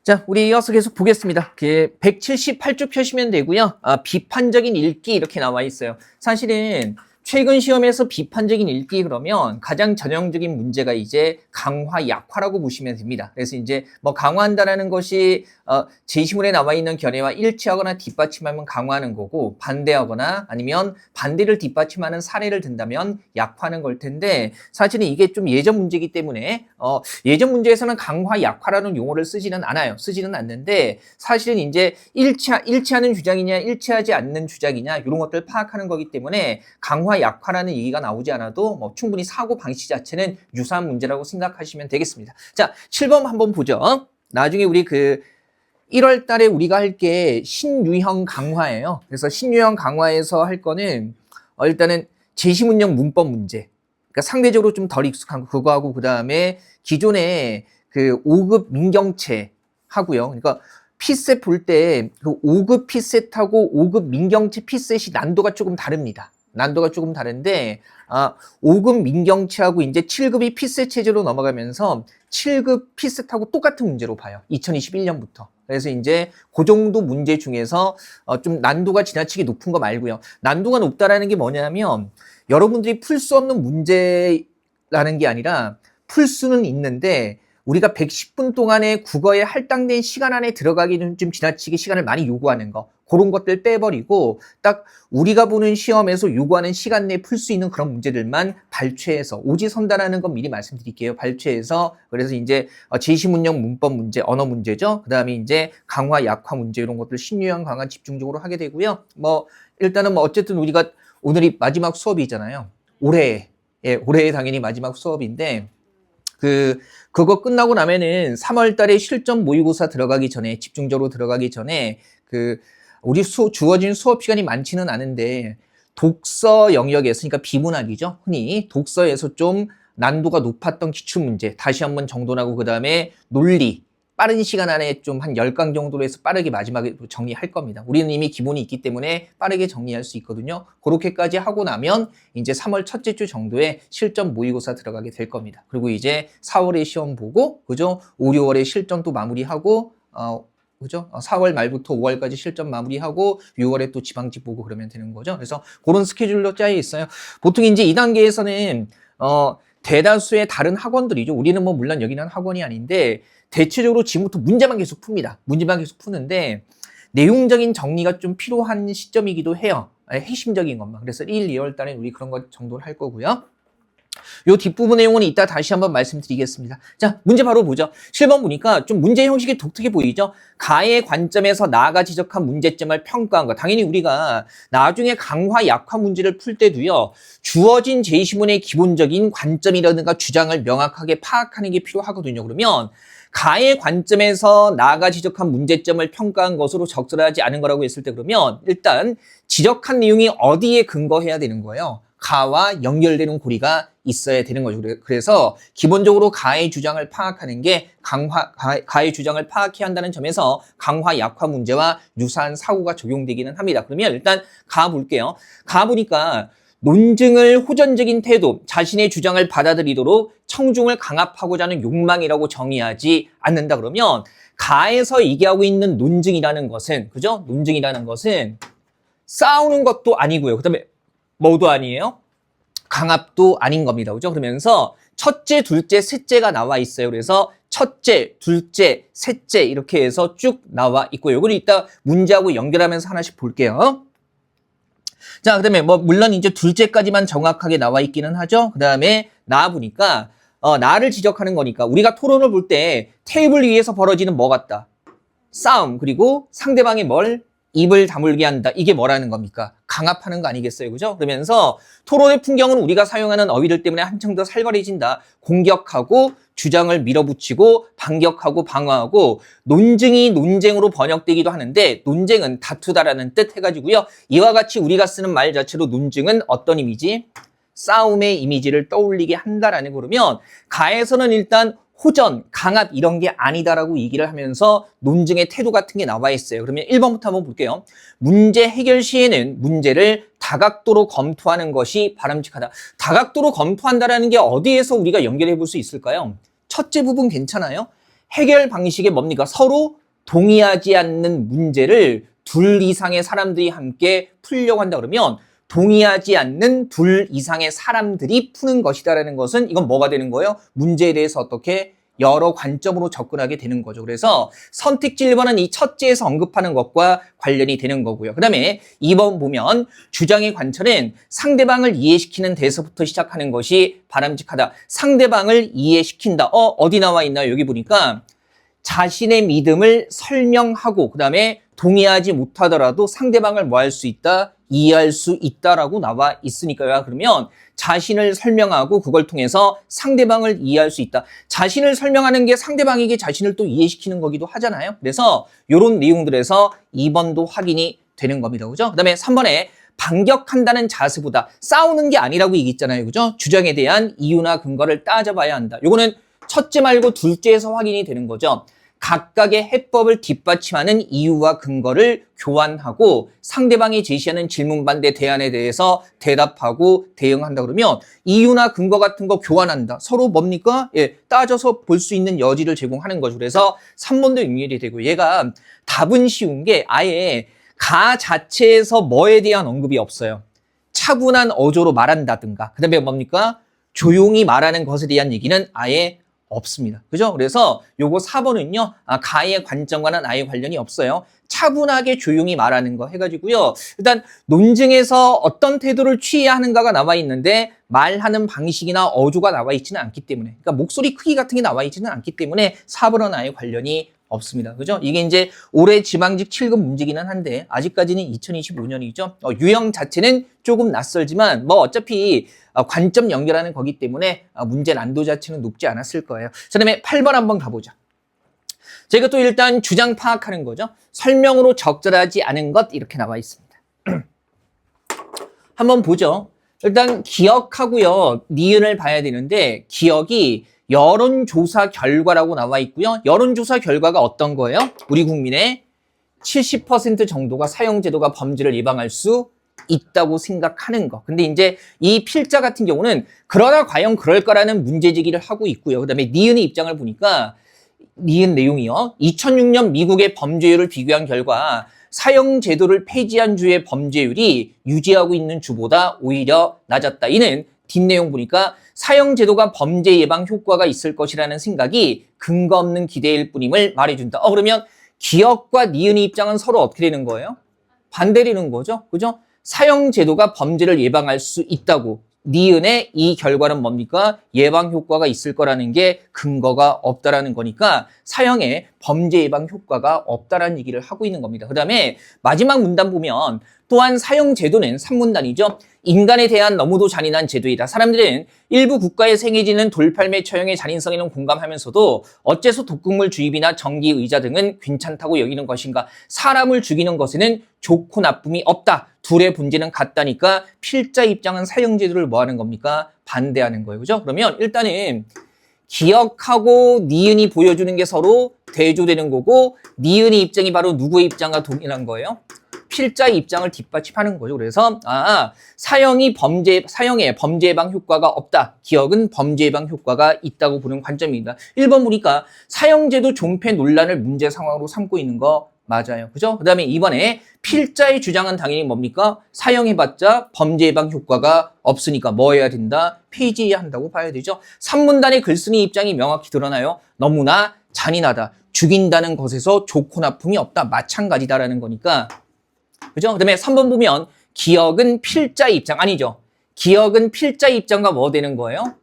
자, 우리 이어서 계속 보겠습니다. 178쪽 펴시면 되고요. 비판적인 읽기 이렇게 나와 있어요. 사실은 최근 시험에서 비판적인 읽기 그러면 가장 전형적인 문제가 이제 강화, 약화라고 보시면 됩니다. 그래서 이제 뭐 강화한다라는 것이 제시문에 나와 있는 견해와 일치하거나 뒷받침하면 강화하는 거고, 반대하거나 아니면 반대를 뒷받침하는 사례를 든다면 약화하는 걸 텐데, 사실은 이게 좀 예전 문제이기 때문에 예전 문제에서는 강화, 약화라는 용어를 쓰지는 않는데, 사실은 이제 일치하는 주장이냐 일치하지 않는 주장이냐 이런 것들을 파악하는 거기 때문에 강화, 약화라는 얘기가 나오지 않아도 뭐 충분히 사고 방식 자체는 유사한 문제라고 생각하시면 되겠습니다. 자, 7번 한번 보죠. 나중에 우리 1월 달에 우리가 할 게 신유형 강화예요. 그래서 신유형 강화에서 할 거는 일단은 제시문형 문법 문제. 그러니까 상대적으로 좀 덜 익숙한 그거하고, 그 다음에 기존에 5급 민경채 하고요. 그러니까 피셋 볼 때 5급 피셋하고 5급 민경채 피셋이 난도가 조금 다릅니다. 난도가 조금 다른데 5급 민경채하고 이제 7급이 피셋 체제로 넘어가면서 7급 피셋하고 똑같은 문제로 봐요. 2021년부터. 그래서 이제 그 정도 문제 중에서 좀 난도가 지나치게 높은 거 말고요. 난도가 높다라는 게 뭐냐면 여러분들이 풀 수 없는 문제라는 게 아니라 풀 수는 있는데 우리가 110분 동안의 국어에 할당된 시간 안에 들어가기는 좀 지나치게 시간을 많이 요구하는 거, 그런 것들 빼버리고 딱 우리가 보는 시험에서 요구하는 시간 내에 풀 수 있는 그런 문제들만 발췌해서, 오지선다라는 건 미리 말씀드릴게요. 발췌해서. 그래서 이제 제시문형 문법 문제, 언어 문제죠. 그 다음에 이제 강화, 약화 문제 이런 것들 신유형 강화 집중적으로 하게 되고요. 일단은 어쨌든 우리가 오늘이 마지막 수업이잖아요. 올해에 당연히 마지막 수업인데 그거 끝나고 나면은 3월 달에 실전 모의고사 들어가기 전에, 집중적으로 들어가기 전에 우리 주어진 수업 시간이 많지는 않은데 독서 영역에서, 그러니까 비문학이죠. 흔히 독서에서 좀 난도가 높았던 기출문제 다시 한번 정돈하고, 그 다음에 논리 빠른 시간 안에 좀 한 10강 정도로 해서 빠르게 마지막에 정리할 겁니다. 우리는 이미 기본이 있기 때문에 빠르게 정리할 수 있거든요. 그렇게까지 하고 나면 이제 3월 첫째 주 정도에 실전 모의고사 들어가게 될 겁니다. 그리고 이제 4월에 시험 보고, 그죠? 5, 6월에 실전도 마무리하고, 그죠? 4월 말부터 5월까지 실전 마무리하고 6월에 또 지방직 보고 그러면 되는 거죠. 그래서 그런 스케줄로 짜여 있어요. 보통 이제 이 단계에서는 대다수의 다른 학원들이죠. 우리는 물론 여기는 학원이 아닌데 대체적으로 지금부터 문제만 계속 풉니다. 문제만 계속 푸는데 내용적인 정리가 좀 필요한 시점이기도 해요. 핵심적인 것만. 그래서 1, 2월 달에 우리 그런 것 정도를 할 거고요. 요 뒷부분 내용은 이따 다시 한번 말씀드리겠습니다. 자, 문제 바로 보죠. 7번 보니까 좀 문제 형식이 독특해 보이죠? 가의 관점에서 나가 지적한 문제점을 평가한 거. 당연히 우리가 나중에 강화, 약화 문제를 풀 때도요, 주어진 제시문의 기본적인 관점이라든가 주장을 명확하게 파악하는 게 필요하거든요. 그러면 가의 관점에서 나가 지적한 문제점을 평가한 것으로 적절하지 않은 거라고 했을 때, 그러면 일단 지적한 내용이 어디에 근거해야 되는 거예요? 가와 연결되는 고리가 있어야 되는 거죠. 그래서 기본적으로 가의 주장을 파악하는 게 가의 주장을 파악해야 한다는 점에서 강화, 약화 문제와 유사한 사고가 적용되기는 합니다. 그러면 일단 가 볼게요. 가 보니까 논증을 호전적인 태도, 자신의 주장을 받아들이도록 청중을 강압하고자 하는 욕망이라고 정의하지 않는다. 그러면 가에서 얘기하고 있는 논증이라는 것은, 그죠? 논증이라는 것은 싸우는 것도 아니고요. 그다음에 뭐도 아니에요? 강압도 아닌 겁니다. 그죠? 그러면서 첫째, 둘째, 셋째가 나와 있어요. 그래서 첫째, 둘째, 셋째 이렇게 해서 쭉 나와 있고요. 이걸 이따 문제하고 연결하면서 하나씩 볼게요. 자, 그 다음에 물론 이제 둘째까지만 정확하게 나와 있기는 하죠. 그 다음에 나 보니까 나를 지적하는 거니까 우리가 토론을 볼 때 테이블 위에서 벌어지는 뭐 같다? 싸움. 그리고 상대방이 입을 다물게 한다. 이게 뭐라는 겁니까? 강압하는 거 아니겠어요? 그죠? 그러면서 토론의 풍경은 우리가 사용하는 어휘들 때문에 한층 더 살벌해진다. 공격하고 주장을 밀어붙이고 반격하고 방어하고, 논증이 논쟁으로 번역되기도 하는데 논쟁은 다투다라는 뜻 해가지고요. 이와 같이 우리가 쓰는 말 자체로 논증은 어떤 이미지? 싸움의 이미지를 떠올리게 한다라는 거라면, 가에서는 일단 호전, 강압 이런 게 아니다라고 얘기를 하면서 논증의 태도 같은 게 나와 있어요. 그러면 1번부터 한번 볼게요. 문제 해결 시에는 문제를 다각도로 검토하는 것이 바람직하다. 다각도로 검토한다라는 게 어디에서 우리가 연결해 볼 수 있을까요? 첫째 부분 괜찮아요? 해결 방식이 뭡니까? 서로 동의하지 않는 문제를 둘 이상의 사람들이 함께 풀려고 한다 그러면 동의하지 않는 둘 이상의 사람들이 푸는 것이다라는 것은 이건 뭐가 되는 거예요? 문제에 대해서 어떻게 여러 관점으로 접근하게 되는 거죠. 그래서 선택지 1번은 이 첫째에서 언급하는 것과 관련이 되는 거고요. 그 다음에 2번 보면 주장의 관철은 상대방을 이해시키는 데서부터 시작하는 것이 바람직하다. 상대방을 이해시킨다. 어디 나와 있나요? 여기 보니까 자신의 믿음을 설명하고 그 다음에 동의하지 못하더라도 상대방을 뭐 할 수 있다? 이해할 수 있다라고 나와 있으니까요. 그러면 자신을 설명하고 그걸 통해서 상대방을 이해할 수 있다. 자신을 설명하는 게 상대방에게 자신을 또 이해시키는 거기도 하잖아요. 그래서 이런 내용들에서 2번도 확인이 되는 겁니다. 그죠? 그 다음에 3번에 반격한다는 자세보다 싸우는 게 아니라고 얘기했잖아요. 그죠? 주장에 대한 이유나 근거를 따져봐야 한다. 요거는 첫째 말고 둘째에서 확인이 되는 거죠. 각각의 해법을 뒷받침하는 이유와 근거를 교환하고 상대방이 제시하는 질문 반대 대안에 대해서 대답하고 대응한다 그러면 이유나 근거 같은 거 교환한다. 서로 뭡니까? 따져서 볼 수 있는 여지를 제공하는 거죠. 그래서 3번도 응렬이 되고 얘가 답은 쉬운 게 아예 가 자체에서 뭐에 대한 언급이 없어요. 차분한 어조로 말한다든가 그 다음에 뭡니까? 조용히 말하는 것에 대한 얘기는 아예 없습니다. 그죠? 그래서 요거 4번은요, 가의 관점과는 아예 관련이 없어요. 차분하게 조용히 말하는 거 해가지고요. 일단 논증에서 어떤 태도를 취해야 하는가가 나와 있는데 말하는 방식이나 어조가 나와 있지는 않기 때문에, 그러니까 목소리 크기 같은 게 나와 있지는 않기 때문에 4번은 아예 관련이 없습니다. 그죠? 이게 이제 올해 지방직 7급 문제기는 한데 아직까지는 2025년이죠. 유형 자체는 조금 낯설지만 뭐 어차피 관점 연결하는 거기 때문에 문제 난도 자체는 높지 않았을 거예요. 그 다음에 8번 한번 가보죠. 저희가 또 일단 주장 파악하는 거죠. 설명으로 적절하지 않은 것 이렇게 나와 있습니다. 한번 보죠. 일단 기억하고요. 니은을 봐야 되는데 기억이 여론조사 결과라고 나와 있고요. 여론조사 결과가 어떤 거예요? 우리 국민의 70% 정도가 사형제도가 범죄를 예방할 수 있다고 생각하는 거. 근데 이제 이 필자 같은 경우는 그러나 과연 그럴까라는 문제제기를 하고 있고요. 그 다음에 니은의 입장을 보니까 니은 내용이요. 2006년 미국의 범죄율을 비교한 결과 사형제도를 폐지한 주의 범죄율이 유지하고 있는 주보다 오히려 낮았다. 이는 뒷내용 보니까 사형제도가 범죄 예방 효과가 있을 것이라는 생각이 근거 없는 기대일 뿐임을 말해준다. 그러면 기억과 니은의 입장은 서로 어떻게 되는 거예요? 반대되는 거죠. 그죠? 사형제도가 범죄를 예방할 수 있다고. 니은의 이 결과는 뭡니까? 예방 효과가 있을 거라는 게 근거가 없다라는 거니까 사형에 범죄 예방 효과가 없다라는 얘기를 하고 있는 겁니다. 그 다음에 마지막 문단 보면 또한 사형제도는 3문단이죠. 인간에 대한 너무도 잔인한 제도이다. 사람들은 일부 국가에서 행해지는 돌팔매 처형의 잔인성에는 공감하면서도 어째서 독극물 주입이나 전기 의자 등은 괜찮다고 여기는 것인가? 사람을 죽이는 것에는 좋고 나쁨이 없다. 둘의 문제는 같다니까 필자 입장은 사형제도를 뭐 하는 겁니까? 반대하는 거예요. 그죠? 그러면 일단은 기억하고 니은이 보여주는 게 서로 대조되는 거고 니은의 입장이 바로 누구의 입장과 동일한 거예요? 필자의 입장을 뒷받침하는 거죠. 그래서 사형에 범죄 예방 효과가 없다. 기억은 범죄 예방 효과가 있다고 보는 관점입니다. 1번 보니까 사형제도 존폐 논란을 문제 상황으로 삼고 있는 거 맞아요. 그죠? 그 다음에 이번에 필자의 주장은 당연히 뭡니까? 사형해봤자 범죄 예방 효과가 없으니까 뭐 해야 된다? 폐지해야 한다고 봐야 되죠. 3문단의 글쓴이 입장이 명확히 드러나요. 너무나 잔인하다. 죽인다는 것에서 좋고 나쁨이 없다. 마찬가지다라는 거니까. 그죠? 그 다음에 3번 보면 기억은 필자의 입장 아니죠. 기억은 필자의 입장과 뭐 되는 거예요?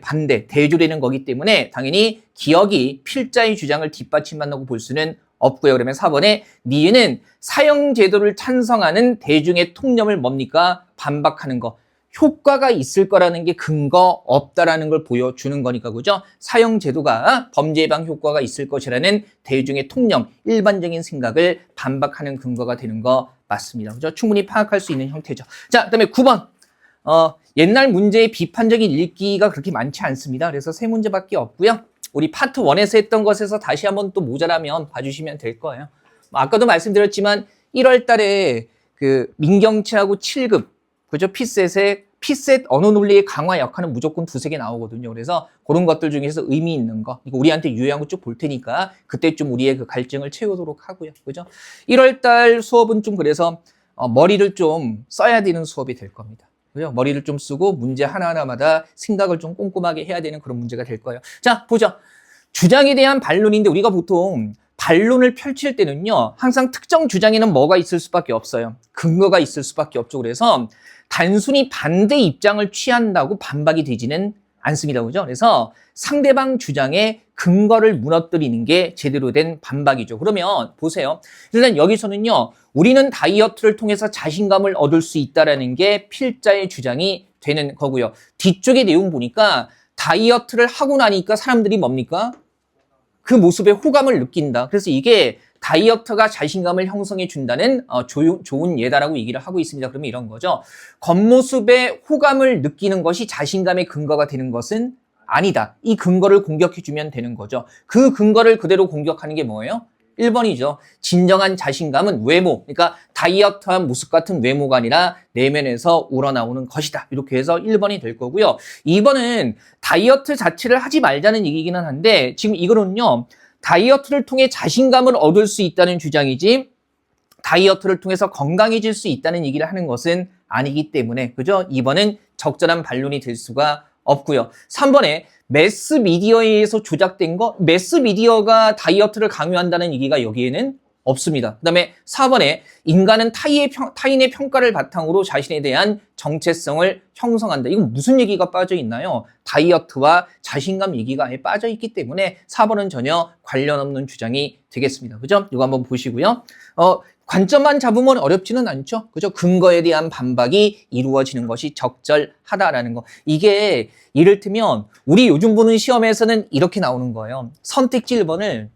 반대, 대조되는 거기 때문에 당연히 기억이 필자의 주장을 뒷받침한다고 볼 수는 없고요. 그러면 4번에 니은은 사형제도를 찬성하는 대중의 통념을 뭡니까? 반박하는 거. 효과가 있을 거라는 게 근거 없다라는 걸 보여주는 거니까 그죠? 사형제도가 범죄 예방 효과가 있을 것이라는 대중의 통념, 일반적인 생각을 반박하는 근거가 되는 거 맞습니다. 그죠? 충분히 파악할 수 있는 형태죠. 자, 그다음에 9번. 옛날 문제의 비판적인 읽기가 그렇게 많지 않습니다. 그래서 3문제밖에 없고요. 우리 파트 1에서 했던 것에서 다시 한번 또 모자라면 봐주시면 될 거예요. 아까도 말씀드렸지만 1월 달에 그 민경채하고 7급 그죠? 피셋에 피셋 언어 논리의 강화 약화는 무조건 두세 개 나오거든요. 그래서 그런 것들 중에서 의미 있는 거, 이거 우리한테 유용한 거 쭉 볼 테니까 그때 좀 우리의 그 갈증을 채우도록 하고요. 그죠? 1월 달 수업은 좀 그래서 머리를 좀 써야 되는 수업이 될 겁니다. 그죠? 머리를 좀 쓰고 문제 하나하나마다 생각을 좀 꼼꼼하게 해야 되는 그런 문제가 될 거예요. 자, 보죠. 주장에 대한 반론인데 우리가 보통 반론을 펼칠 때는요, 항상 특정 주장에는 뭐가 있을 수밖에 없어요. 근거가 있을 수밖에 없죠. 그래서 단순히 반대 입장을 취한다고 반박이 되지는 않습니다. 그죠? 그래서 상대방 주장에 근거를 무너뜨리는 게 제대로 된 반박이죠. 그러면 보세요. 일단 여기서는요, 우리는 다이어트를 통해서 자신감을 얻을 수 있다는 게 필자의 주장이 되는 거고요. 뒤쪽의 내용 보니까 다이어트를 하고 나니까 사람들이 뭡니까? 그 모습에 호감을 느낀다. 그래서 이게 다이어트가 자신감을 형성해 준다는 좋은 예다라고 얘기를 하고 있습니다. 그러면 이런 거죠. 겉모습에 호감을 느끼는 것이 자신감의 근거가 되는 것은 아니다. 이 근거를 공격해 주면 되는 거죠. 그 근거를 그대로 공격하는 게 뭐예요? 1번이죠. 진정한 자신감은 외모, 그러니까 다이어트한 모습 같은 외모가 아니라 내면에서 우러나오는 것이다. 이렇게 해서 1번이 될 거고요. 2번은 다이어트 자체를 하지 말자는 얘기기는 한데 지금 이거는요. 다이어트를 통해 자신감을 얻을 수 있다는 주장이지 다이어트를 통해서 건강해질 수 있다는 얘기를 하는 것은 아니기 때문에 그죠? 2번은 적절한 반론이 될 수가 없고요. 3번에 매스미디어에 의해서 조작된 거, 매스미디어가 다이어트를 강요한다는 얘기가 여기에는 없습니다. 그 다음에 4번에 인간은 타인의 평가를 바탕으로 자신에 대한 정체성을 형성한다. 이건 무슨 얘기가 빠져 있나요? 다이어트와 자신감 얘기가 아예 빠져 있기 때문에 4번은 전혀 관련 없는 주장이 되겠습니다. 그죠? 이거 한번 보시고요. 관점만 잡으면 어렵지는 않죠. 그죠? 근거에 대한 반박이 이루어지는 것이 적절하다라는 거. 이게 이를테면 우리 요즘 보는 시험에서는 이렇게 나오는 거예요. 선택지 1번을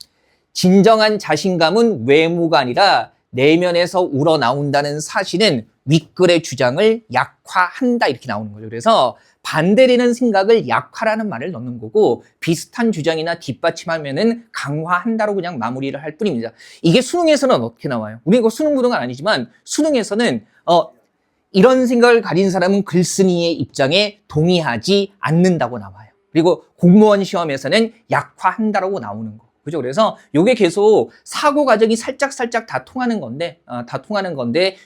진정한 자신감은 외모가 아니라 내면에서 우러나온다는 사실은 윗글의 주장을 약화한다 이렇게 나오는 거죠. 그래서 반대되는 생각을 약화라는 말을 넣는 거고 비슷한 주장이나 뒷받침하면은 강화한다로 그냥 마무리를 할 뿐입니다. 이게 수능에서는 어떻게 나와요? 우리 이거 수능 부등은 아니지만 수능에서는 이런 생각을 가진 사람은 글쓴이의 입장에 동의하지 않는다고 나와요. 그리고 공무원 시험에서는 약화한다라고 나오는 거. 그죠? 그래서 요게 계속 사고 과정이 살짝 다 통하는 건데,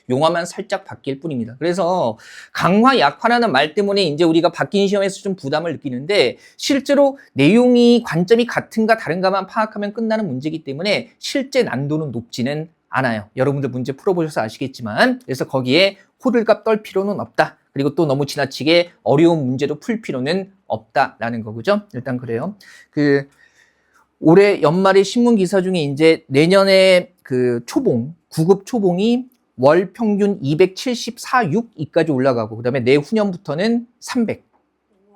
용어만 살짝 바뀔 뿐입니다. 그래서 강화, 약화라는 말 때문에 이제 우리가 바뀐 시험에서 좀 부담을 느끼는데, 실제로 내용이 관점이 같은가 다른가만 파악하면 끝나는 문제이기 때문에 실제 난도는 높지는 않아요. 여러분들 문제 풀어보셔서 아시겠지만, 그래서 거기에 호들갑 떨 필요는 없다. 그리고 또 너무 지나치게 어려운 문제도 풀 필요는 없다라는 거죠. 일단 그래요. 올해 연말에 신문 기사 중에 이제 내년에 그 초봉, 9급 초봉이 월 평균 274.6까지 올라가고, 그 다음에 내후년부터는 300.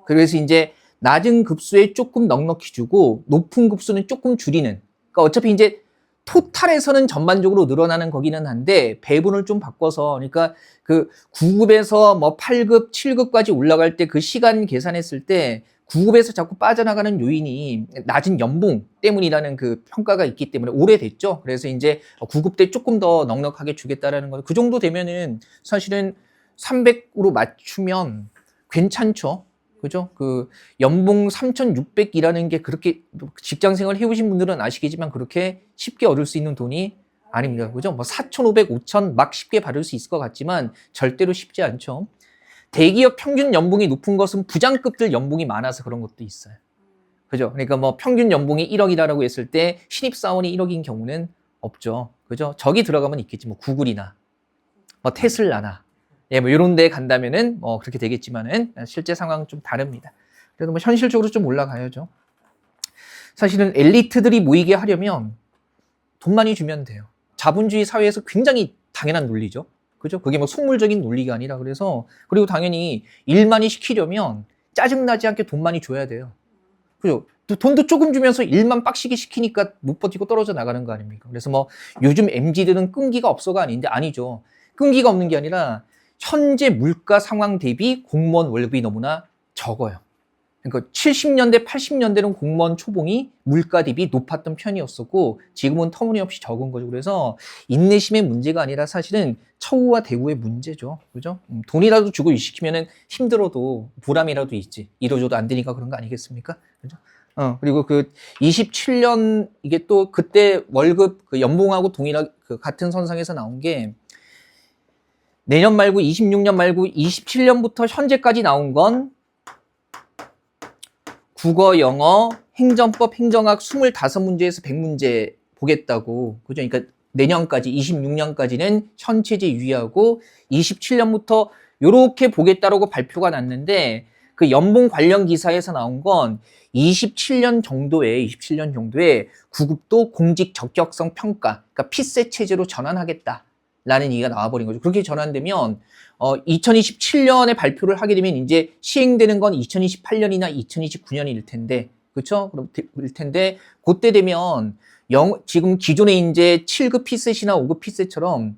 그래서 이제 낮은 급수에 조금 넉넉히 주고, 높은 급수는 조금 줄이는. 그러니까 어차피 이제 토탈에서는 전반적으로 늘어나는 거기는 한데, 배분을 좀 바꿔서, 그러니까 그 9급에서 뭐 8급, 7급까지 올라갈 때 그 시간 계산했을 때, 9급에서 자꾸 빠져나가는 요인이 낮은 연봉 때문이라는 그 평가가 있기 때문에 오래됐죠. 그래서 이제 9급 때 조금 더 넉넉하게 주겠다라는 거. 그 정도 되면은 사실은 300으로 맞추면 괜찮죠. 그죠? 그 연봉 3,600이라는 게 그렇게 직장 생활 해오신 분들은 아시겠지만 그렇게 쉽게 얻을 수 있는 돈이 아닙니다. 그죠? 뭐 4,500, 5,000 막 쉽게 받을 수 있을 것 같지만 절대로 쉽지 않죠. 대기업 평균 연봉이 높은 것은 부장급들 연봉이 많아서 그런 것도 있어요. 그죠? 그러니까 뭐 평균 연봉이 1억이라고 했을 때 신입사원이 1억인 경우는 없죠. 그죠? 저기 들어가면 있겠지. 뭐 구글이나 뭐 테슬라나 예, 뭐 이런 데 간다면은 뭐 그렇게 되겠지만은 실제 상황은 좀 다릅니다. 그래도 뭐 현실적으로 좀 올라가야죠. 사실은 엘리트들이 모이게 하려면 돈 많이 주면 돼요. 자본주의 사회에서 굉장히 당연한 논리죠. 그죠? 그게 뭐 속물적인 논리가 아니라 그래서 그리고 당연히 일 많이 시키려면 짜증나지 않게 돈 많이 줘야 돼요. 그죠? 돈도 조금 주면서 일만 빡시게 시키니까 못 버티고 떨어져 나가는 거 아닙니까? 그래서 뭐 요즘 MZ들은 끈기가 없어가 아닌데 아니죠. 끈기가 없는 게 아니라 현재 물가 상황 대비 공무원 월급이 너무나 적어요. 그러니까 70년대, 80년대는 공무원 초봉이 물가 대비 높았던 편이었었고 지금은 터무니없이 적은 거죠. 그래서 인내심의 문제가 아니라 사실은 처우와 대우의 문제죠. 그죠? 돈이라도 주고 일시키면은 힘들어도 보람이라도 있지. 이뤄줘도 안 되니까 그런 거 아니겠습니까? 그죠? 그리고 그 27년 이게 또 그때 월급 그 연봉하고 동일하게 그 같은 선상에서 나온 게 내년 말고 26년 말고 27년부터 현재까지 나온 건 국어, 영어, 행정법, 행정학 25문제에서 100문제 보겠다고. 그죠? 그러니까 내년까지 26년까지는 현 체제 유지하고 27년부터 요렇게 보겠다라고 발표가 났는데 그 연봉 관련 기사에서 나온 건 27년 정도에 구급도 공직 적격성 평가, 그러니까 피세 체제로 전환하겠다라는 얘기가 나와버린 거죠. 그렇게 전환되면 2027년에 발표를 하게 되면 이제 시행되는 건 2028년이나 2029년일 텐데, 그렇죠? 그럼 일 텐데 그때 되면 지금 기존에 이제 7급 피셋이나 5급 피셋처럼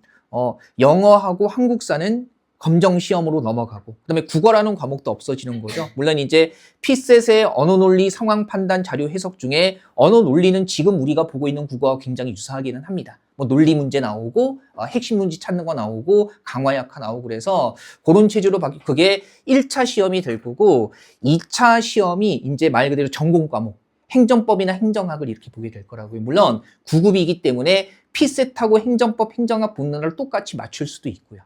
영어하고 한국사는 검정 시험으로 넘어가고, 그다음에 국어라는 과목도 없어지는 거죠. 물론 이제 피셋의 언어 논리, 상황 판단, 자료 해석 중에 언어 논리는 지금 우리가 보고 있는 국어와 굉장히 유사하기는 합니다. 뭐 논리 문제 나오고 핵심 문제 찾는 거 나오고 강화 약화 나오고 그래서 그런 체제로 그게 1차 시험이 될 거고 2차 시험이 이제 말 그대로 전공 과목 행정법이나 행정학을 이렇게 보게 될 거라고요. 물론 9급이기 때문에 피셋하고 행정법, 행정학 본문을 똑같이 맞출 수도 있고요.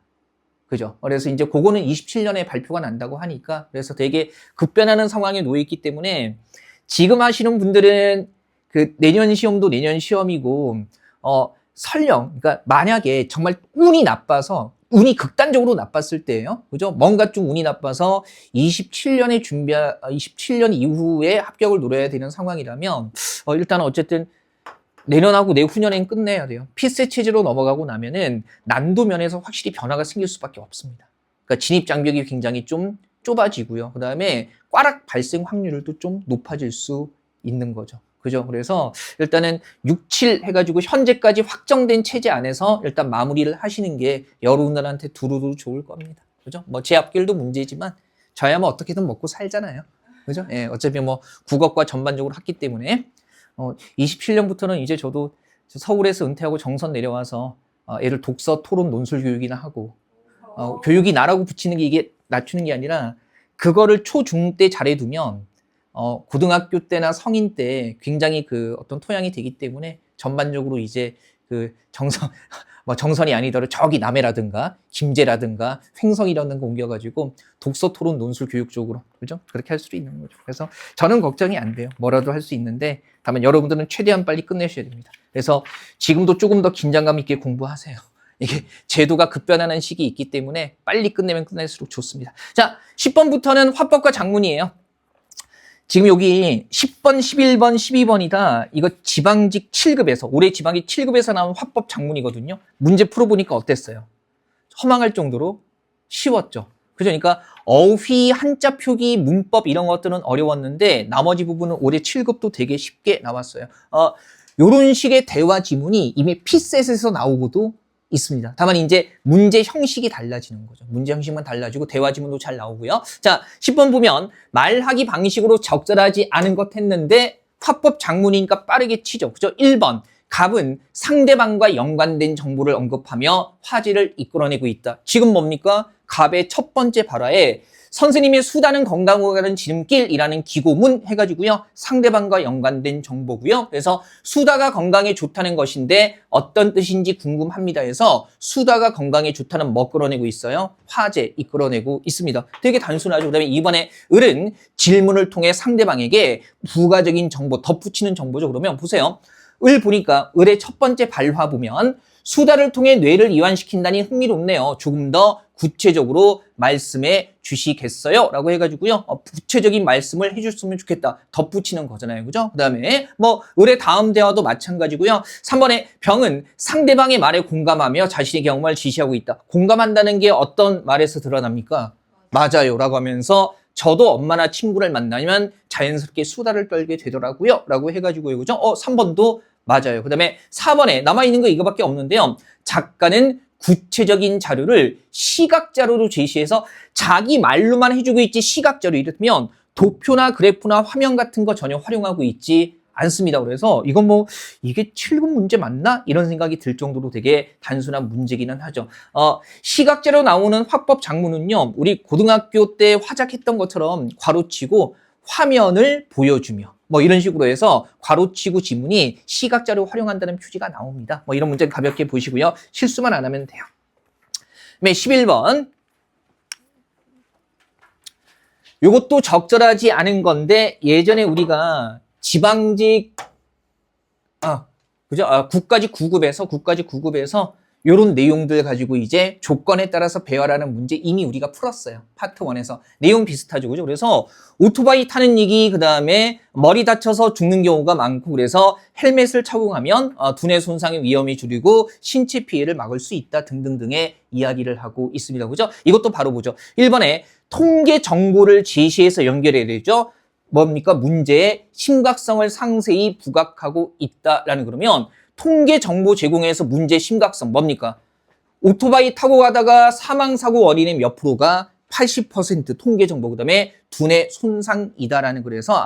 그죠? 그래서 이제 그거는 27년에 발표가 난다고 하니까 그래서 되게 급변하는 상황에 놓여 있기 때문에 지금 하시는 분들은 그 내년 시험도 내년 시험이고 설령 그러니까 만약에 정말 운이 극단적으로 나빴을 때예요. 그죠? 뭔가 좀 운이 나빠서 27년 이후에 합격을 노려야 되는 상황이라면 일단 어쨌든 내년하고 내후년엔 끝내야 돼요. 피셋 체제로 넘어가고 나면은 난도 면에서 확실히 변화가 생길 수밖에 없습니다. 그러니까 진입 장벽이 굉장히 좀 좁아지고요. 그 다음에 꽈락 발생 확률도 좀 높아질 수 있는 거죠. 그죠? 그래서 일단은 6, 7 해가지고 현재까지 확정된 체제 안에서 일단 마무리를 하시는 게 여러분들한테 두루두루 좋을 겁니다. 그죠? 뭐 제 앞길도 문제지만 저야 뭐 어떻게든 먹고 살잖아요. 그죠? 예, 어차피 뭐 국어과 전반적으로 했기 때문에 27년부터는 이제 저도 서울에서 은퇴하고 정선 내려와서 애를 독서, 토론, 논술 교육이나 하고 교육이 나라고 붙이는 게 이게 낮추는 게 아니라 그거를 초, 중 때 잘해두면 고등학교 때나 성인 때 굉장히 그 어떤 토양이 되기 때문에 전반적으로 이제 그 정선이 아니더라도 저기 남해라든가 김제라든가 횡성이라든가 옮겨가지고 독서, 토론, 논술 교육 쪽으로 그죠? 그렇게 할 수도 있는 거죠. 그래서 저는 걱정이 안 돼요. 뭐라도 할 수 있는데 다만 여러분들은 최대한 빨리 끝내셔야 됩니다. 그래서 지금도 조금 더 긴장감 있게 공부하세요. 이게 제도가 급변하는 시기 있기 때문에 빨리 끝내면 끝낼수록 좋습니다. 자, 10번부터는 화법과 작문이에요. 지금 여기 10번, 11번, 12번이다. 이거 지방직 7급에서, 올해 지방직 7급에서 나온 화법 작문이거든요. 문제 풀어보니까 어땠어요? 허망할 정도로 쉬웠죠. 그죠? 그러니까 어휘, 한자 표기, 문법 이런 것들은 어려웠는데 나머지 부분은 올해 7급도 되게 쉽게 나왔어요. 요런 식의 대화 지문이 이미 피셋에서 나오고도 있습니다. 다만 이제 문제 형식이 달라지는 거죠. 문제 형식만 달라지고 대화 지문도 잘 나오고요. 자, 10번 보면 말하기 방식으로 적절하지 않은 것 했는데 화법 작문이니까 빠르게 치죠. 그죠? 1번. 갑은 상대방과 연관된 정보를 언급하며 화제를 이끌어내고 있다. 지금 뭡니까? 갑의 첫 번째 발화에 선생님의 수다는 건강으로 가는 지름길이라는 기고문 해가지고요. 상대방과 연관된 정보고요. 그래서 수다가 건강에 좋다는 것인데 어떤 뜻인지 궁금합니다 해서 수다가 건강에 좋다는 뭐 끌어내고 있어요? 화제 이끌어내고 있습니다. 되게 단순하죠. 그 다음에 이번에 을은 질문을 통해 상대방에게 부가적인 정보, 덧붙이는 정보죠. 그러면 보세요. 을 보니까 을의 첫 번째 발화 보면 수다를 통해 뇌를 이완시킨다니 흥미롭네요. 조금 더 구체적으로 말씀해 주시겠어요? 라고 해가지고요. 구체적인 말씀을 해줬으면 좋겠다. 덧붙이는 거잖아요. 그죠? 그 다음에 뭐 을의 다음 대화도 마찬가지고요. 3번에 병은 상대방의 말에 공감하며 자신의 경험을 지시하고 있다. 공감한다는 게 어떤 말에서 드러납니까? 맞아요. 라고 하면서 저도 엄마나 친구를 만나면 자연스럽게 수다를 떨게 되더라고요. 라고 해가지고요. 그죠? 3번도 맞아요. 그 다음에 4번에 남아있는 거 이거밖에 없는데요. 작가는 구체적인 자료를 시각 자료로 제시해서 자기 말로만 해주고 있지 시각 자료 이르면 도표나 그래프나 화면 같은 거 전혀 활용하고 있지 않습니다. 그래서 이건 뭐 이게 7급 문제 맞나? 이런 생각이 들 정도로 되게 단순한 문제기는 하죠. 시각자로 나오는 화법 작문은요. 우리 고등학교 때 화작했던 것처럼 괄호치고 화면을 보여주며 뭐 이런 식으로 해서 괄호치고 지문이 시각자료 활용한다는 표지가 나옵니다. 뭐 이런 문제는 가볍게 보시고요. 실수만 안 하면 돼요. 11번. 이것도 적절하지 않은 건데 예전에 우리가 지방직 그죠? 국가직 9급에서 이런 내용들 가지고 이제 조건에 따라서 배열하는 문제 이미 우리가 풀었어요. 파트 1에서. 내용 비슷하죠. 그죠? 그래서 오토바이 타는 얘기, 그 다음에 머리 다쳐서 죽는 경우가 많고 그래서 헬멧을 착용하면 두뇌 손상의 위험이 줄이고 신체 피해를 막을 수 있다 등등등의 이야기를 하고 있습니다. 그죠? 이것도 바로 보죠. 1번에 통계 정보를 제시해서 연결해야 되죠. 뭡니까? 문제의 심각성을 상세히 부각하고 있다라는 그러면 통계 정보 제공에서 문제 심각성 뭡니까? 오토바이 타고 가다가 사망사고 원인의 몇 프로가 80% 통계 정보 그다음에 두뇌 손상이다라는 그래서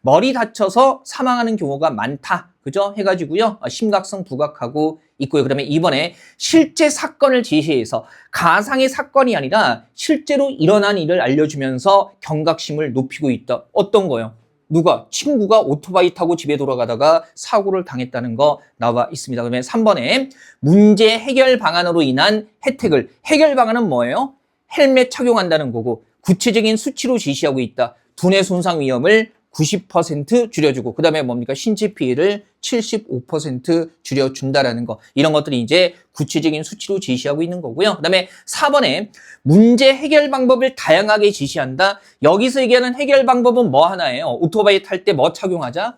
머리 다쳐서 사망하는 경우가 많다. 그죠? 해가지고요. 심각성 부각하고 있고요. 그다음에 이번에 실제 사건을 제시해서 가상의 사건이 아니라 실제로 일어난 일을 알려주면서 경각심을 높이고 있다. 어떤 거요? 누가? 친구가 오토바이 타고 집에 돌아가다가 사고를 당했다는 거 나와 있습니다. 그러면 3번에 문제 해결 방안으로 인한 혜택을. 해결 방안은 뭐예요? 헬멧 착용한다는 거고 구체적인 수치로 제시하고 있다. 두뇌 손상 위험을 90% 줄여주고 그 다음에 뭡니까? 신체 피해를 75% 줄여준다라는 거. 이런 것들이 이제 구체적인 수치로 제시하고 있는 거고요. 그 다음에 4번에 문제 해결 방법을 다양하게 제시한다. 여기서 얘기하는 해결 방법은 뭐 하나예요? 오토바이 탈 때 뭐 착용하자?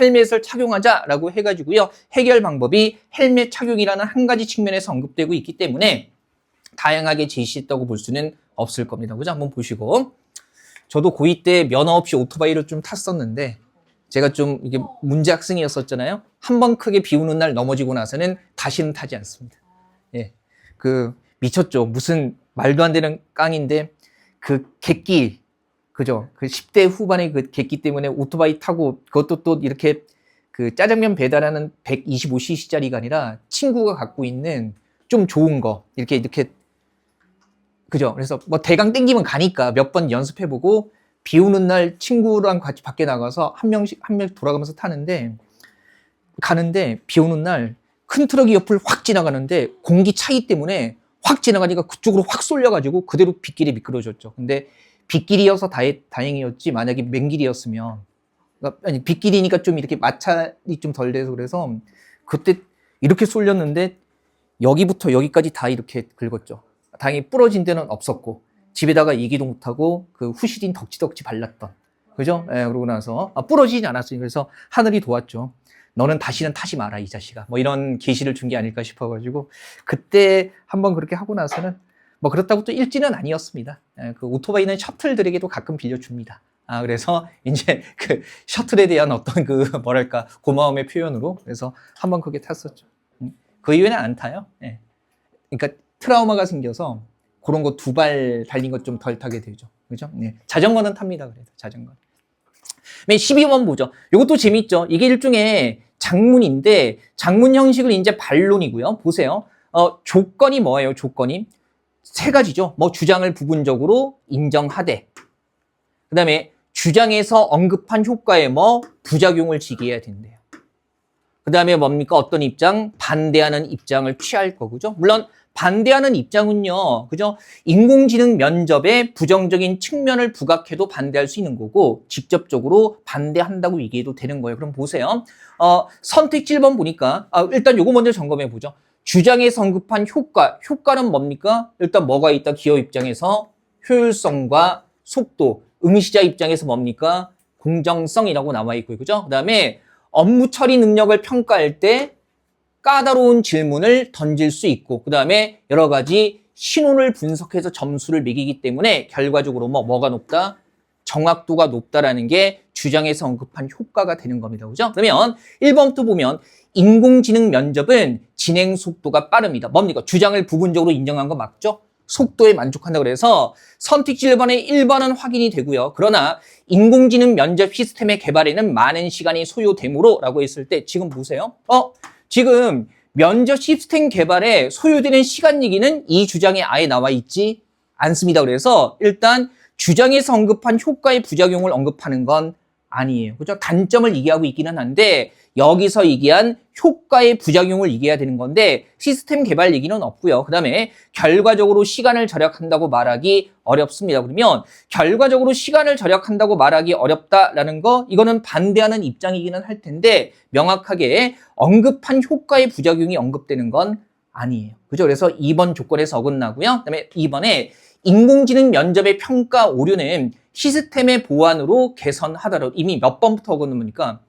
헬멧을 착용하자라고 해가지고요. 해결 방법이 헬멧 착용이라는 한 가지 측면에서 언급되고 있기 때문에 다양하게 제시했다고 볼 수는 없을 겁니다. 그죠? 한번 보시고. 저도 고2 때 면허 없이 오토바이를 좀 탔었는데 제가 좀 이게 문제 학생이었었잖아요. 한 번 크게 비 오는 날 넘어지고 나서는 다시는 타지 않습니다. 예. 미쳤죠. 무슨 말도 안 되는 깡인데 객기 그죠? 10대 후반의 객기 때문에 오토바이 타고 그것도 또 이렇게 짜장면 배달하는 125cc짜리가 아니라 친구가 갖고 있는 좀 좋은 거 이렇게 그죠? 그래서 뭐 대강 땡기면 가니까 몇 번 연습해보고 비 오는 날 친구랑 같이 밖에 나가서 한 명씩 돌아가면서 가는데 비 오는 날 큰 트럭이 옆을 확 지나가는데 공기 차이 때문에 확 지나가니까 그쪽으로 확 쏠려가지고 그대로 빗길이 미끄러졌죠. 근데 빗길이어서 다행이었지 만약에 맨길이었으면 아니 빗길이니까 좀 이렇게 마찰이 좀 덜 돼서 그래서 그때 이렇게 쏠렸는데 여기부터 여기까지 다 이렇게 긁었죠. 다행히 부러진 데는 없었고 집에다가 이기도 못하고 후시딘 덕지덕지 발랐던 그죠? 그러고 나서 부러지진 않았어요. 그래서 하늘이 도왔죠. 너는 다시는 타지 마라 이 자식아. 뭐 이런 계시를 준 게 아닐까 싶어가지고 그때 한번 그렇게 하고 나서는 뭐 그렇다고 또 일진은 아니었습니다. 오토바이는 셔틀들에게도 가끔 빌려줍니다. 그래서 이제 셔틀에 대한 어떤 뭐랄까 고마움의 표현으로 그래서 한번 그게 탔었죠. 그 이후에는 안 타요. 그러니까 트라우마가 생겨서 그런 거 2발 달린 것 좀 덜 타게 되죠. 그죠? 자전거는 탑니다. 그래도 자전거. 12번 보죠. 이것도 재밌죠. 이게 일종의 장문인데 장문 형식을 이제 반론이고요. 보세요. 조건이 뭐예요? 조건이 3가지죠. 뭐 주장을 부분적으로 인정하되 그 다음에 주장에서 언급한 효과에 뭐 부작용을 지게해야 된대요. 그 다음에 뭡니까? 어떤 입장? 반대하는 입장을 취할 거고죠. 물론 반대하는 입장은요, 그죠? 인공지능 면접에 부정적인 측면을 부각해도 반대할 수 있는 거고, 직접적으로 반대한다고 얘기해도 되는 거예요. 그럼 보세요. 선택지 1번 보니까, 일단 요거 먼저 점검해 보죠. 주장에서 언급한 효과는 뭡니까? 일단 뭐가 있다? 기업 입장에서 효율성과 속도, 응시자 입장에서 뭡니까? 공정성이라고 나와 있고요. 그죠? 그 다음에 업무 처리 능력을 평가할 때 까다로운 질문을 던질 수 있고 그 다음에 여러 가지 신호를 분석해서 점수를 매기기 때문에 결과적으로 뭐가 높다? 정확도가 높다라는 게 주장에서 언급한 효과가 되는 겁니다. 그죠? 그러면 1번부터 보면 인공지능 면접은 진행 속도가 빠릅니다. 뭡니까? 주장을 부분적으로 인정한 거 맞죠? 속도에 만족한다 그래서 선택지 1번의 1번은 확인이 되고요. 그러나 인공지능 면접 시스템의 개발에는 많은 시간이 소요되므로 라고 했을 때 지금 보세요. 지금 면접 시스템 개발에 소요되는 시간 얘기는 이 주장에 아예 나와 있지 않습니다. 그래서 일단 주장에서 언급한 효과의 부작용을 언급하는 건 아니에요. 그죠? 단점을 얘기하고 있기는 한데 여기서 얘기한 효과의 부작용을 얘기해야 되는 건데 시스템 개발 얘기는 없고요. 그 다음에 결과적으로 시간을 절약한다고 말하기 어렵습니다. 그러면 결과적으로 시간을 절약한다고 말하기 어렵다라는 거 이거는 반대하는 입장이기는 할 텐데 명확하게 언급한 효과의 부작용이 언급되는 건 아니에요. 그죠? 그래서 2번 조건에서 어긋나고요. 그 다음에 2번에 인공지능 면접의 평가 오류는 시스템의 보완으로 개선하더라도 이미 몇 번부터 어긋납니까?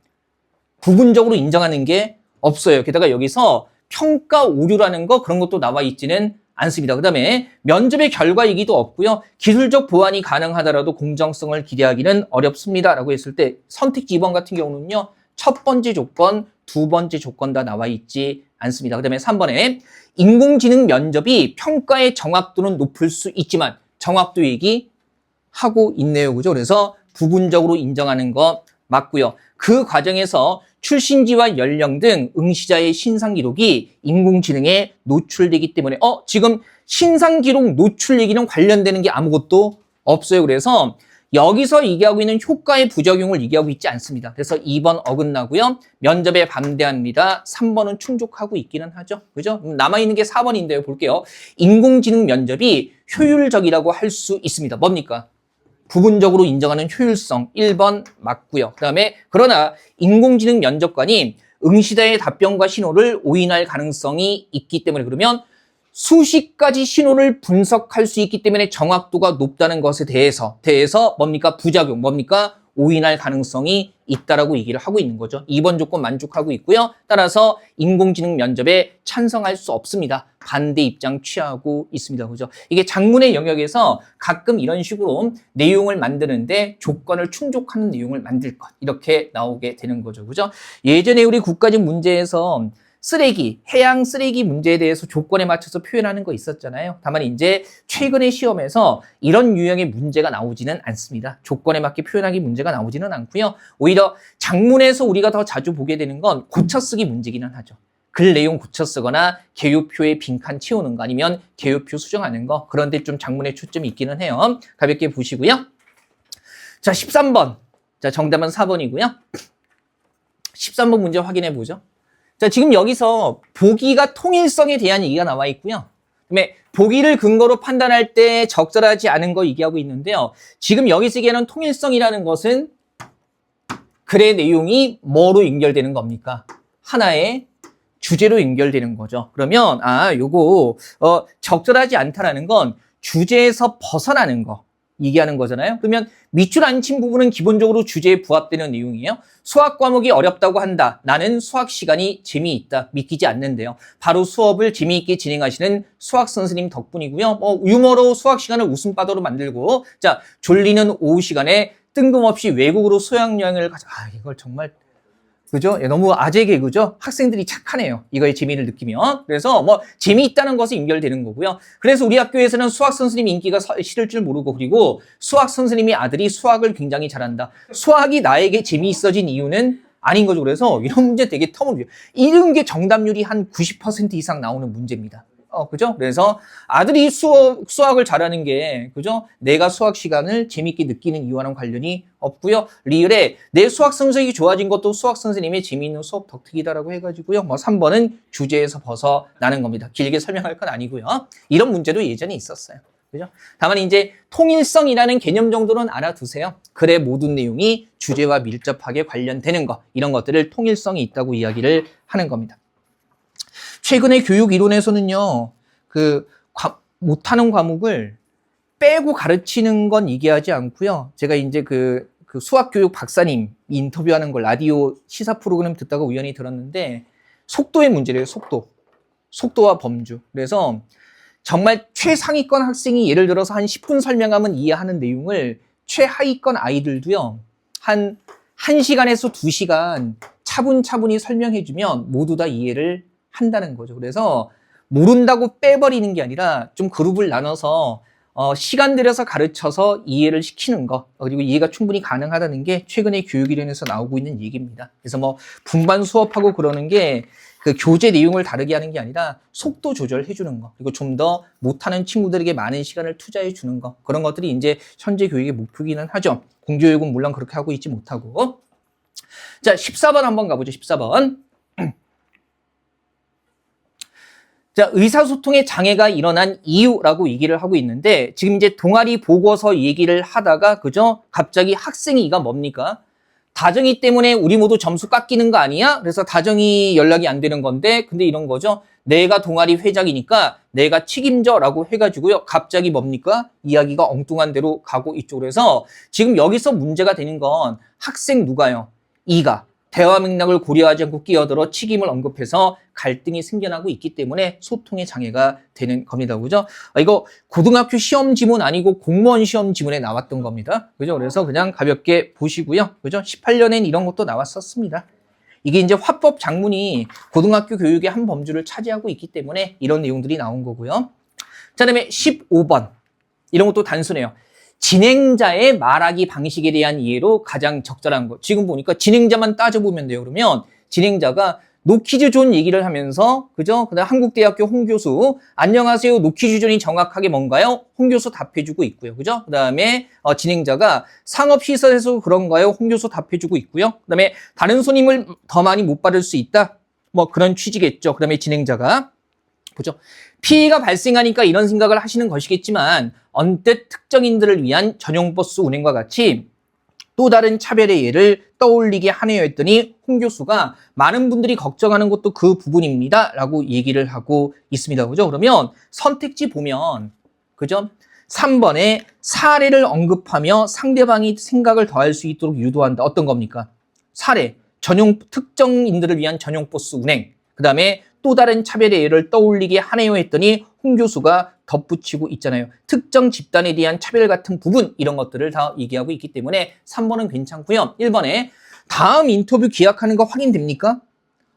부분적으로 인정하는 게 없어요. 게다가 여기서 평가 오류라는 거 그런 것도 나와 있지는 않습니다. 그 다음에 면접의 결과 얘기도 없고요. 기술적 보완이 가능하더라도 공정성을 기대하기는 어렵습니다. 라고 했을 때 선택지 2번 같은 경우는요. 첫 번째 조건, 두 번째 조건 다 나와 있지 않습니다. 그 다음에 3번에 인공지능 면접이 평가의 정확도는 높을 수 있지만 정확도 얘기하고 있네요. 그죠? 그래서 부분적으로 인정하는 거 맞고요. 그 과정에서 출신지와 연령 등 응시자의 신상 기록이 인공지능에 노출되기 때문에 지금 신상 기록 노출 얘기는 관련되는 게 아무것도 없어요. 그래서 여기서 얘기하고 있는 효과의 부작용을 얘기하고 있지 않습니다. 그래서 2번 어긋나고요. 면접에 반대합니다. 3번은 충족하고 있기는 하죠. 그죠? 남아있는 게 4번인데요. 볼게요. 인공지능 면접이 효율적이라고 할 수 있습니다. 뭡니까? 부분적으로 인정하는 효율성 1번 맞고요. 그 다음에 그러나 인공지능 면접관이 응시자의 답변과 신호를 오인할 가능성이 있기 때문에 그러면 수십 가지 신호를 분석할 수 있기 때문에 정확도가 높다는 것에 대해서 뭡니까? 부작용, 뭡니까? 오인할 가능성이 있다라고 얘기를 하고 있는 거죠. 2번 조건 만족하고 있고요. 따라서 인공지능 면접에 찬성할 수 없습니다. 반대 입장 취하고 있습니다. 그죠? 이게 작문의 영역에서 가끔 이런 식으로 내용을 만드는데 조건을 충족하는 내용을 만들 것 이렇게 나오게 되는 거죠. 그죠? 예전에 우리 국가직 문제에서 쓰레기, 해양 쓰레기 문제에 대해서 조건에 맞춰서 표현하는 거 있었잖아요. 다만 이제 최근의 시험에서 이런 유형의 문제가 나오지는 않습니다. 조건에 맞게 표현하기 문제가 나오지는 않고요. 오히려 작문에서 우리가 더 자주 보게 되는 건 고쳐쓰기 문제기는 하죠. 글 내용 고쳐쓰거나 개요표에 빈칸 채우는 거 아니면 개요표 수정하는 거 그런데 좀 작문에 초점이 있기는 해요. 가볍게 보시고요. 자, 13번. 자, 정답은 4번이고요. 13번 문제 확인해 보죠. 자, 지금 여기서 보기가 통일성에 대한 얘기가 나와 있고요. 그다음에 보기를 근거로 판단할 때 적절하지 않은 거 얘기하고 있는데요. 지금 여기서 얘기하는 통일성이라는 것은 글의 내용이 뭐로 연결되는 겁니까? 하나의 주제로 연결되는 거죠. 그러면 요거 적절하지 않다라는 건 주제에서 벗어나는 거 얘기하는 거잖아요. 그러면 밑줄 안 친 부분은 기본적으로 주제에 부합되는 내용이에요. 수학 과목이 어렵다고 한다. 나는 수학 시간이 재미있다. 믿기지 않는데요. 바로 수업을 재미있게 진행하시는 수학 선생님 덕분이고요. 유머로 수학 시간을 웃음바다로 만들고 자 졸리는 오후 시간에 뜬금없이 외국으로 소양여행을 가자. 이걸 정말 그죠? 너무 아재 개그죠? 학생들이 착하네요. 이거에 재미를 느끼면. 그래서 재미있다는 것이 연결되는 거고요. 그래서 우리 학교에서는 수학 선생님 인기가 싫을 줄 모르고 그리고 수학 선생님이 아들이 수학을 굉장히 잘한다. 수학이 나에게 재미있어진 이유는 아닌 거죠. 그래서 이런 문제 되게 터무니없어요. 이런 게 정답률이 한 90% 이상 나오는 문제입니다. 그죠? 그래서 아들이 수학을 잘하는 게, 그죠? 내가 수학 시간을 재밌게 느끼는 이유와는 관련이 없고요. 리을에 내 수학 성적이 좋아진 것도 수학 선생님의 재미있는 수업 덕택이다라고 해가지고요. 3번은 주제에서 벗어나는 겁니다. 길게 설명할 건 아니고요. 이런 문제도 예전에 있었어요. 그죠? 다만 이제 통일성이라는 개념 정도는 알아두세요. 글의 모든 내용이 주제와 밀접하게 관련되는 것, 이런 것들을 통일성이 있다고 이야기를 하는 겁니다. 최근에 교육 이론에서는요, 못하는 과목을 빼고 가르치는 건 얘기하지 않고요. 제가 이제 그 수학교육 박사님 인터뷰하는 걸 라디오 시사 프로그램 듣다가 우연히 들었는데, 속도의 문제래요, 속도. 속도와 범주. 그래서 정말 최상위권 학생이 예를 들어서 한 10분 설명하면 이해하는 내용을 최하위권 아이들도요, 한 1시간에서 2시간 차분차분히 설명해주면 모두 다 이해를 한다는 거죠. 그래서 모른다고 빼버리는 게 아니라 좀 그룹을 나눠서 시간 들여서 가르쳐서 이해를 시키는 거, 그리고 이해가 충분히 가능하다는 게 최근에 교육이론에서 나오고 있는 얘기입니다. 그래서 뭐 분반 수업하고 그러는 게 그 교재 내용을 다르게 하는 게 아니라 속도 조절해 주는 거, 그리고 좀 더 못하는 친구들에게 많은 시간을 투자해 주는 거, 그런 것들이 이제 현재 교육의 목표기는 하죠. 공교육은 물론 그렇게 하고 있지 못하고. 자, 14번 한번 가보죠. 14번. 자, 의사소통에 장애가 일어난 이유라고 얘기를 하고 있는데, 지금 이제 동아리 보고서 얘기를 하다가, 그죠? 갑자기 학생이가 뭡니까? 다정이 때문에 우리 모두 점수 깎이는 거 아니야? 그래서 다정이 연락이 안 되는 건데, 근데 이런 거죠. 내가 동아리 회장이니까 내가 책임져라고 해가지고요. 갑자기 뭡니까? 이야기가 엉뚱한 대로 가고 이쪽으로 해서 지금 여기서 문제가 되는 건 학생 누가요? 이가. 대화 맥락을 고려하지 않고 끼어들어 책임을 언급해서 갈등이 생겨나고 있기 때문에 소통의 장애가 되는 겁니다. 그죠? 이거 고등학교 시험 지문 아니고 공무원 시험 지문에 나왔던 겁니다. 그죠? 그래서 그냥 가볍게 보시고요. 그죠? 18년엔 이런 것도 나왔었습니다. 이게 이제 화법 작문이 고등학교 교육의 한 범주를 차지하고 있기 때문에 이런 내용들이 나온 거고요. 자, 그다음에 15번. 이런 것도 단순해요. 진행자의 말하기 방식에 대한 이해로 가장 적절한 것. 지금 보니까 진행자만 따져보면 돼요. 그러면 진행자가 노키즈 존 얘기를 하면서, 그죠? 그다음 한국대학교 홍 교수, 안녕하세요. 노키즈 존이 정확하게 뭔가요? 홍 교수 답해주고 있고요. 그죠? 그 다음에 진행자가 상업시설에서 그런가요? 홍 교수 답해주고 있고요. 그 다음에 다른 손님을 더 많이 못 받을 수 있다. 뭐 그런 취지겠죠. 그 다음에 진행자가 보죠. 피해가 발생하니까 이런 생각을 하시는 것이겠지만 언뜻 특정인들을 위한 전용 버스 운행과 같이 또 다른 차별의 예를 떠올리게 하네요 했더니 홍 교수가 많은 분들이 걱정하는 것도 그 부분입니다 라고 얘기를 하고 있습니다. 그죠? 그러면 선택지 보면, 그죠? 3번에 사례를 언급하며 상대방이 생각을 더할 수 있도록 유도한다. 어떤 겁니까? 사례, 전용 특정인들을 위한 전용 버스 운행. 그 다음에 또 다른 차별의 예를 떠올리게 하네요 했더니 홍 교수가 덧붙이고 있잖아요. 특정 집단에 대한 차별 같은 부분, 이런 것들을 다 얘기하고 있기 때문에 3번은 괜찮고요. 1번에 다음 인터뷰 기약하는 거 확인됩니까?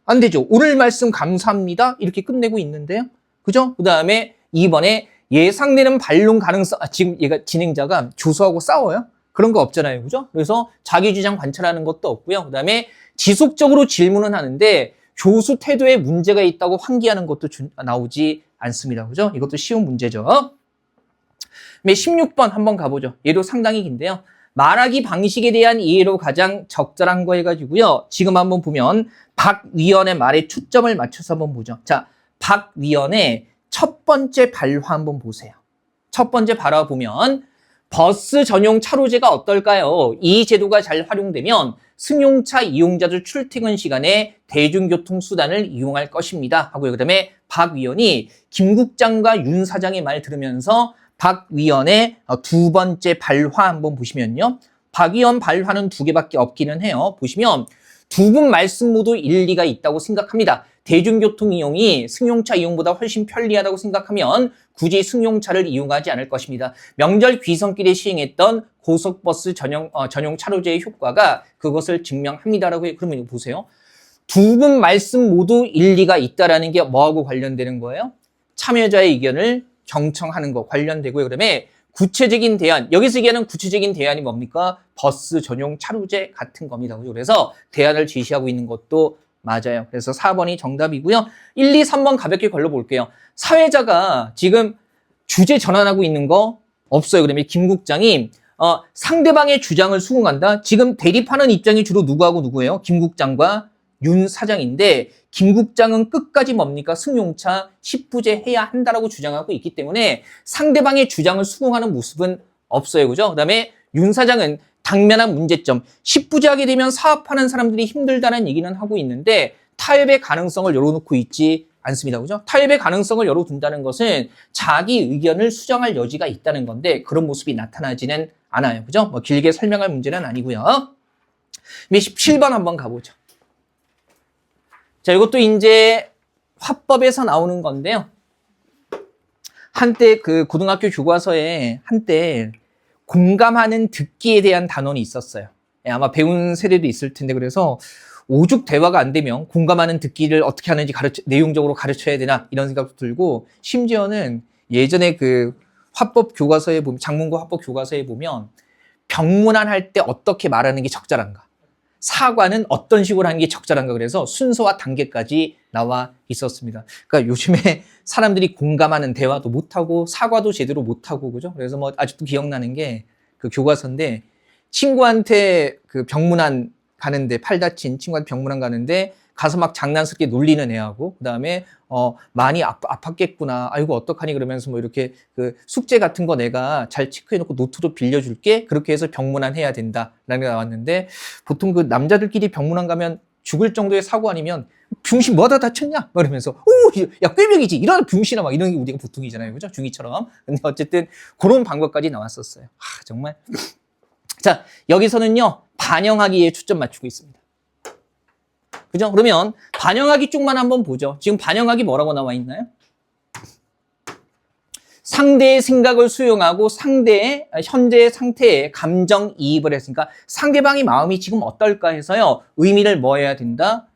안 되죠. 오늘 말씀 감사합니다. 이렇게 끝내고 있는데요. 그죠? 그 다음에 2번에 예상되는 반론 가능성, 지금 얘가 진행자가 교수하고 싸워요? 그런 거 없잖아요. 그죠? 그래서 자기 주장 관찰하는 것도 없고요. 그 다음에 지속적으로 질문은 하는데 교수 태도에 문제가 있다고 환기하는 것도 나오지 않습니다. 그죠? 이것도 쉬운 문제죠. 16번 한번 가보죠. 얘도 상당히 긴데요. 말하기 방식에 대한 이해로 가장 적절한 거 해가지고요. 지금 한번 보면 박 위원의 말에 초점을 맞춰서 한번 보죠. 자, 박 위원의 첫 번째 발화 한번 보세요. 첫 번째 발화 보면 버스 전용 차로제가 어떨까요? 이 제도가 잘 활용되면 승용차 이용자들 출퇴근 시간에 대중교통수단을 이용할 것입니다. 하고요. 그 다음에 박 위원이 김 국장과 윤 사장의 말 들으면서 박 위원의 두 번째 발화 한번 보시면요. 박 위원 발화는 두 개밖에 없기는 해요. 보시면 두 분 말씀 모두 일리가 있다고 생각합니다. 대중교통 이용이 승용차 이용보다 훨씬 편리하다고 생각하면 굳이 승용차를 이용하지 않을 것입니다. 명절 귀성길에 시행했던 고속버스 전용 차로제의 효과가 그것을 증명합니다라고 해요. 그러면 이거 보세요. 두 분 말씀 모두 일리가 있다라는 게 뭐하고 관련되는 거예요? 참여자의 의견을 경청하는 거 관련되고요. 그다음에 구체적인 대안, 여기서 얘기하는 구체적인 대안이 뭡니까? 버스 전용 차로제 같은 겁니다. 그래서 대안을 제시하고 있는 것도 맞아요. 그래서 4번이 정답이고요. 1, 2, 3번 가볍게 걸러볼게요. 사회자가 지금 주제 전환하고 있는 거 없어요. 그러면 김 국장이 상대방의 주장을 수긍한다. 지금 대립하는 입장이 주로 누구하고 누구예요? 김 국장과 윤 사장인데 김 국장은 끝까지 뭡니까? 승용차 10부제 해야 한다라고 주장하고 있기 때문에 상대방의 주장을 수긍하는 모습은 없어요. 그죠? 그다음에 윤 사장은 당면한 문제점, 10부제 하게 되면 사업하는 사람들이 힘들다는 얘기는 하고 있는데 타협의 가능성을 열어놓고 있지 않습니다. 그죠? 타협의 가능성을 열어둔다는 것은 자기 의견을 수정할 여지가 있다는 건데 그런 모습이 나타나지는 않아요. 그죠? 뭐 길게 설명할 문제는 아니고요. 17번 한번 가보죠. 자, 이것도 이제 화법에서 나오는 건데요. 한때 그 고등학교 교과서에 한때 공감하는 듣기에 대한 단원이 있었어요. 아마 배운 세대도 있을 텐데 그래서 오죽 대화가 안 되면 공감하는 듣기를 어떻게 하는지 내용적으로 가르쳐야 되나 이런 생각도 들고, 심지어는 예전에 그 화법 교과서에 보면, 장문고 화법 교과서에 보면 병문안 할 때 어떻게 말하는 게 적절한가, 사과는 어떤 식으로 하는 게 적절한가, 그래서 순서와 단계까지 나와 있었습니다. 그러니까 요즘에 사람들이 공감하는 대화도 못하고 사과도 제대로 못하고, 그죠? 그래서 뭐 아직도 기억나는 게 그 교과서인데, 친구한테 그 병문안 가는데, 팔 다친 친구한테 병문안 가는데 가서 막 장난스럽게 놀리는 애하고, 그 다음에 많이 아팠겠구나, 아이고 어떡하니, 그러면서 뭐 이렇게 그 숙제 같은 거 내가 잘 체크해놓고 노트도 빌려줄게, 그렇게 해서 병문안 해야 된다라는 게 나왔는데, 보통 그 남자들끼리 병문안 가면 죽을 정도의 사고 아니면 병신 뭐하다 다쳤냐? 막 이러면서, 오, 야, 꾀병이지, 이런 병신아, 막 이런 게 우리가 보통이잖아요. 그죠? 중이처럼. 근데 어쨌든 그런 방법까지 나왔었어요. 정말. 자, 여기서는요, 반영하기에 초점 맞추고 있습니다. 그죠? 그러면 반영하기 쪽만 한번 보죠. 지금 반영하기 뭐라고 나와 있나요? 상대의 생각을 수용하고 상대의 현재의 상태에 감정이입을 했으니까 상대방의 마음이 지금 어떨까 해서요, 의미를 뭐 해야 된다?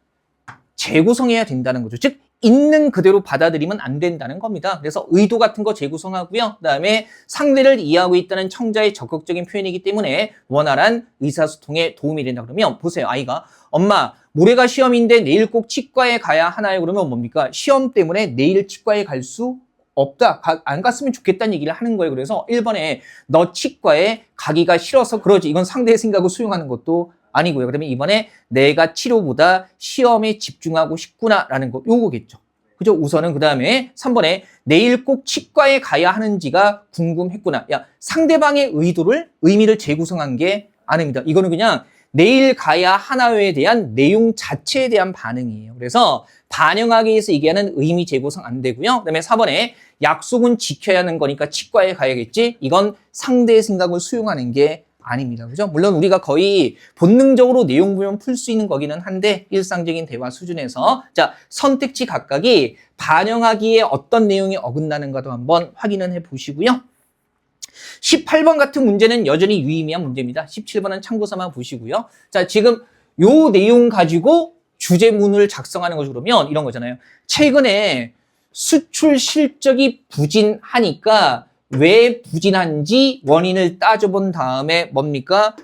재구성해야 된다는 거죠. 즉, 있는 그대로 받아들이면 안 된다는 겁니다. 그래서 의도 같은 거 재구성하고요. 그다음에 상대를 이해하고 있다는 청자의 적극적인 표현이기 때문에 원활한 의사소통에 도움이 된다. 그러면 보세요. 아이가, 엄마, 모레가 시험인데 내일 꼭 치과에 가야 하나요? 그러면 뭡니까? 시험 때문에 내일 치과에 갈 수 없다. 안 갔으면 좋겠다는 얘기를 하는 거예요. 그래서 1번에 너 치과에 가기가 싫어서 그러지. 이건 상대의 생각을 수용하는 것도 아니고요. 그러면 이번에 내가 치료보다 시험에 집중하고 싶구나라는 거, 요거겠죠. 그죠? 우선은 그 다음에 3번에 내일 꼭 치과에 가야 하는지가 궁금했구나. 야, 상대방의 의미를 재구성한 게 아닙니다. 이거는 그냥 내일 가야 하나요에 대한 내용 자체에 대한 반응이에요. 그래서 반영하기에서 얘기하는 의미 재구성 안 되고요. 그 다음에 4번에 약속은 지켜야 하는 거니까 치과에 가야겠지. 이건 상대의 생각을 수용하는 게 아닙니다. 그죠? 물론 우리가 거의 본능적으로 내용 보면 풀 수 있는 거기는 한데, 일상적인 대화 수준에서. 자, 선택지 각각이 반영하기에 어떤 내용이 어긋나는가도 한번 확인을 해 보시고요. 18번 같은 문제는 여전히 유의미한 문제입니다. 17번은 참고서만 보시고요. 자, 지금 요 내용 가지고 주제문을 작성하는 거죠. 그러면 이런 거잖아요. 최근에 수출 실적이 부진하니까 왜 부진한지 원인을 따져본 다음에 뭡니까?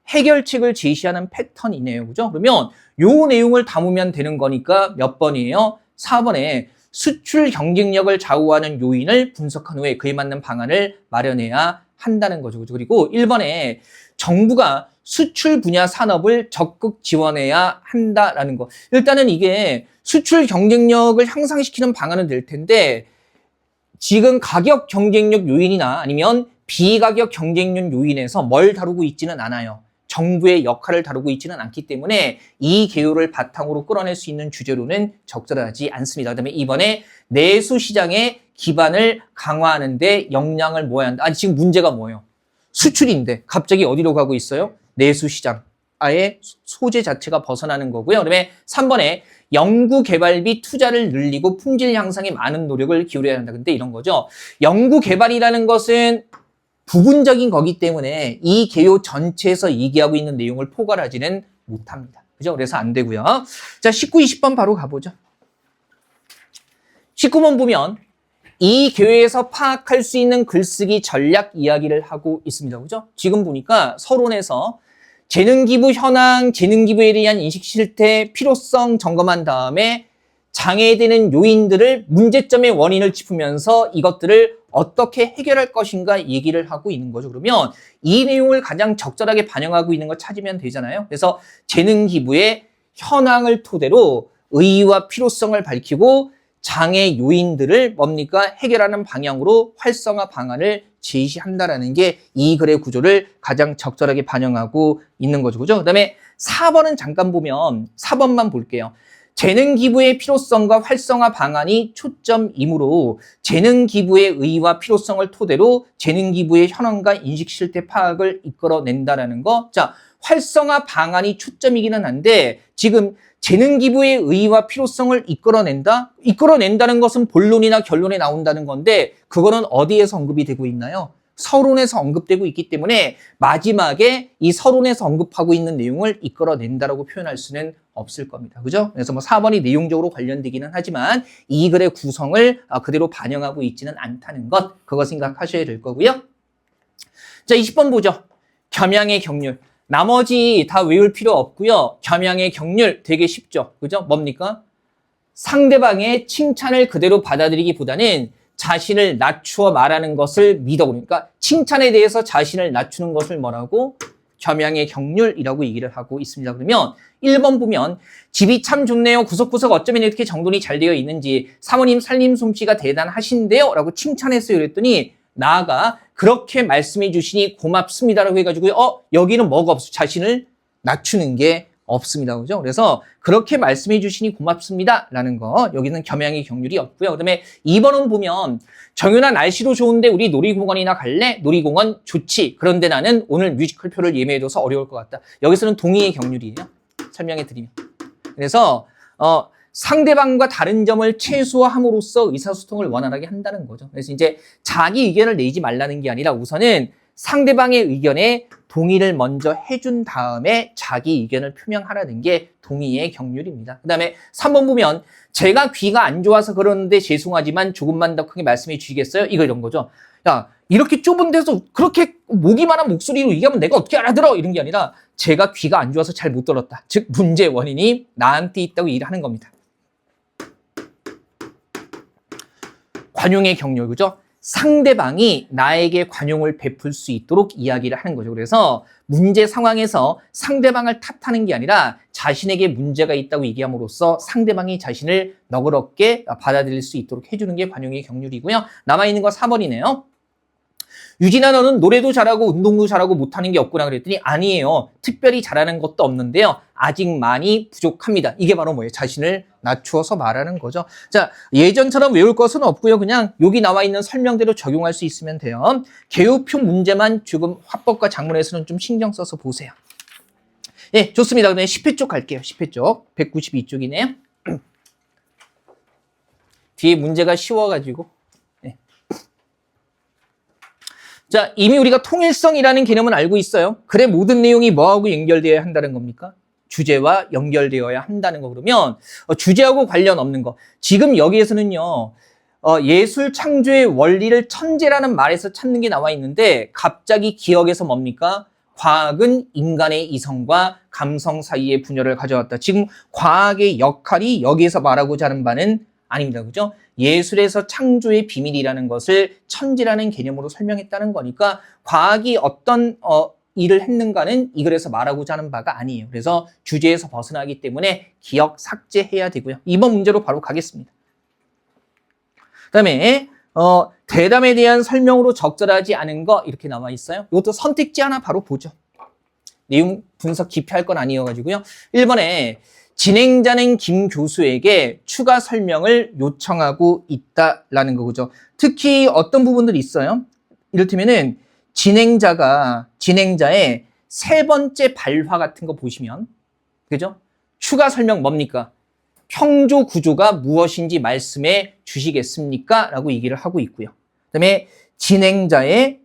해결책을 제시하는 패턴이네요. 그죠? 그러면 요 내용을 담으면 되는 거니까 몇 번이에요? 4번에 수출 경쟁력을 좌우하는 요인을 분석한 후에 그에 맞는 방안을 마련해야 한다는 거죠. 그죠? 그리고 1번에 정부가 수출 분야 산업을 적극 지원해야 한다라는 거. 일단은 이게 수출 경쟁력을 향상시키는 방안은 될 텐데, 지금 가격 경쟁력 요인이나 아니면 비가격 경쟁력 요인에서 뭘 다루고 있지는 않아요. 정부의 역할을 다루고 있지는 않기 때문에 이 개요를 바탕으로 끌어낼 수 있는 주제로는 적절하지 않습니다. 그다음에 이번에 내수 시장의 기반을 강화하는 데 역량을 모아야 한다. 아니, 지금 문제가 뭐예요? 수출인데 갑자기 어디로 가고 있어요? 내수 시장. 아예 소재 자체가 벗어나는 거고요. 그다음에 3번에 연구 개발비 투자를 늘리고 품질 향상에 많은 노력을 기울여야 한다. 근데 이런 거죠. 연구 개발이라는 것은 부분적인 거기 때문에 이 개요 전체에서 얘기하고 있는 내용을 포괄하지는 못합니다. 그죠? 그래서 안 되고요. 자, 19, 20번 바로 가보죠. 19번 보면 이 교회에서 파악할 수 있는 글쓰기 전략 이야기를 하고 있습니다. 그죠? 지금 보니까 서론에서 재능기부 현황, 재능기부에 대한 인식 실태, 필요성 점검한 다음에 장애되는 요인들을, 문제점의 원인을 짚으면서 이것들을 어떻게 해결할 것인가 얘기를 하고 있는 거죠. 그러면 이 내용을 가장 적절하게 반영하고 있는 거 찾으면 되잖아요. 그래서 재능기부의 현황을 토대로 의의와 필요성을 밝히고 장애 요인들을 뭡니까? 해결하는 방향으로 활성화 방안을 제시한다라는 게 이 글의 구조를 가장 적절하게 반영하고 있는 거죠. 그죠? 그 다음에 4번은 잠깐 보면 4번만 볼게요. 재능 기부의 필요성과 활성화 방안이 초점이므로 재능 기부의 의의와 필요성을 토대로 재능 기부의 현황과 인식 실태 파악을 이끌어낸다라는 거. 자, 활성화 방안이 초점이기는 한데 지금 재능 기부의 의의와 필요성을 이끌어낸다? 이끌어낸다는 것은 본론이나 결론에 나온다는 건데 그거는 어디에서 언급이 되고 있나요? 서론에서 언급되고 있기 때문에 마지막에 이 서론에서 언급하고 있는 내용을 이끌어낸다라고 표현할 수는 없을 겁니다. 그죠? 그래서 뭐 4번이 내용적으로 관련되기는 하지만 이 글의 구성을 그대로 반영하고 있지는 않다는 것, 그거 생각하셔야 될 거고요. 자, 20번 보죠. 겸양의 경률. 나머지 다 외울 필요 없고요. 겸양의 경률 되게 쉽죠. 그죠? 뭡니까? 상대방의 칭찬을 그대로 받아들이기보다는 자신을 낮추어 말하는 것을 믿어. 그러니까 칭찬에 대해서 자신을 낮추는 것을 뭐라고? 겸양의 경률이라고 얘기를 하고 있습니다. 그러면 1번 보면 집이 참 좋네요. 구석구석 어쩌면 이렇게 정돈이 잘 되어 있는지, 사모님 살림 솜씨가 대단하신데요 라고 칭찬했어요. 그랬더니 나아가 그렇게 말씀해 주시니 고맙습니다라고 해가지고 여기는 뭐가 없어? 자신을 낮추는 게 없습니다. 그죠? 그래서 그렇게 말씀해 주시니 고맙습니다라는 거, 여기는 겸양의 경률이 없고요. 그다음에 2번은 보면 정윤아 날씨도 좋은데 우리 놀이공원이나 갈래? 놀이공원 좋지. 그런데 나는 오늘 뮤지컬 표를 예매해둬서 어려울 것 같다. 여기서는 동의의 경률이에요. 설명해 드리면. 그래서 상대방과 다른 점을 최소화함으로써 의사소통을 원활하게 한다는 거죠. 그래서 이제 자기 의견을 내지 말라는 게 아니라 우선은 상대방의 의견에 동의를 먼저 해준 다음에 자기 의견을 표명하라는 게 동의의 경률입니다. 그 다음에 3번 보면 제가 귀가 안 좋아서 그러는데 죄송하지만 조금만 더 크게 말씀해 주시겠어요? 이런 거죠. 야, 이렇게 좁은 데서 그렇게 모기만한 목소리로 얘기하면 내가 어떻게 알아들어? 이런 게 아니라 제가 귀가 안 좋아서 잘 못 들었다. 즉 문제의 원인이 나한테 있다고 얘기를 하는 겁니다. 관용의 경률, 그죠? 상대방이 나에게 관용을 베풀 수 있도록 이야기를 하는 거죠. 그래서 문제 상황에서 상대방을 탓하는 게 아니라 자신에게 문제가 있다고 얘기함으로써 상대방이 자신을 너그럽게 받아들일 수 있도록 해주는 게 관용의 경률이고요. 남아있는 거 4번이네요. 유진아 너는 노래도 잘하고 운동도 잘하고 못하는 게 없구나 그랬더니 아니에요. 특별히 잘하는 것도 없는데요. 아직 많이 부족합니다. 이게 바로 뭐예요? 자신을 낮추어서 말하는 거죠. 자, 예전처럼 외울 것은 없고요. 그냥 여기 나와 있는 설명대로 적용할 수 있으면 돼요. 개요표 문제만 지금 화법과 작문에서는 좀 신경 써서 보세요. 예, 좋습니다. 그러면 10회 쪽 갈게요. 10회 쪽. 192쪽이네요. 뒤에 문제가 쉬워가지고. 자, 이미 우리가 통일성이라는 개념은 알고 있어요. 글의 모든 내용이 뭐하고 연결되어야 한다는 겁니까? 주제와 연결되어야 한다는 거. 그러면 주제하고 관련 없는 거. 지금 여기에서는요. 예술 창조의 원리를 천재라는 말에서 찾는 게 나와 있는데 갑자기 기억에서 뭡니까? 과학은 인간의 이성과 감성 사이의 분열을 가져왔다. 지금 과학의 역할이 여기에서 말하고자 하는 바는 아닙니다. 그죠? 예술에서 창조의 비밀이라는 것을 천재라는 개념으로 설명했다는 거니까 과학이 어떤 일을 했는가는 이 글에서 말하고자 하는 바가 아니에요. 그래서 주제에서 벗어나기 때문에 기억 삭제해야 되고요. 이번 문제로 바로 가겠습니다. 그다음에 대담에 대한 설명으로 적절하지 않은 거 이렇게 나와 있어요. 이것도 선택지 하나 바로 보죠. 내용 분석 깊이 할 건 아니어가지고요. 1번에 진행자는 김 교수에게 추가 설명을 요청하고 있다라는 거죠. 특히 어떤 부분들이 있어요. 이를테면은 진행자의 세 번째 발화 같은 거 보시면, 그죠? 추가 설명 뭡니까? 평조 구조가 무엇인지 말씀해 주시겠습니까? 라고 얘기를 하고 있고요. 그다음에 진행자의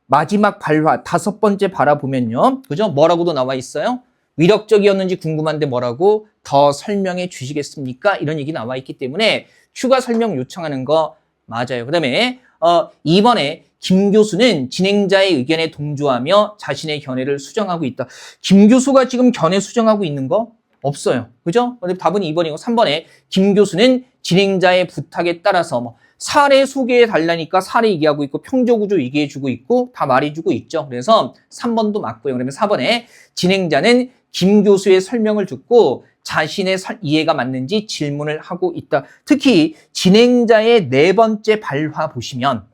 마지막 발화, 5번째 바라보면요. 그죠? 뭐라고도 나와 있어요? 위력적이었는지 궁금한데 뭐라고 더 설명해 주시겠습니까? 이런 얘기 나와 있기 때문에 추가 설명 요청하는 거 맞아요. 그 다음에 2번에 김 교수는 진행자의 의견에 동조하며 자신의 견해를 수정하고 있다. 김 교수가 지금 견해 수정하고 있는 거 없어요. 그죠? 답은 2번이고 3번에 김 교수는 진행자의 부탁에 따라서 사례 소개해 달라니까 사례 얘기하고 있고 평조구조 얘기해 주고 있고 다 말해 주고 있죠. 그래서 3번도 맞고요. 그러면 4번에 진행자는 김 교수의 설명을 듣고 자신의 이해가 맞는지 질문을 하고 있다. 특히 진행자의 네 번째 발화 보시면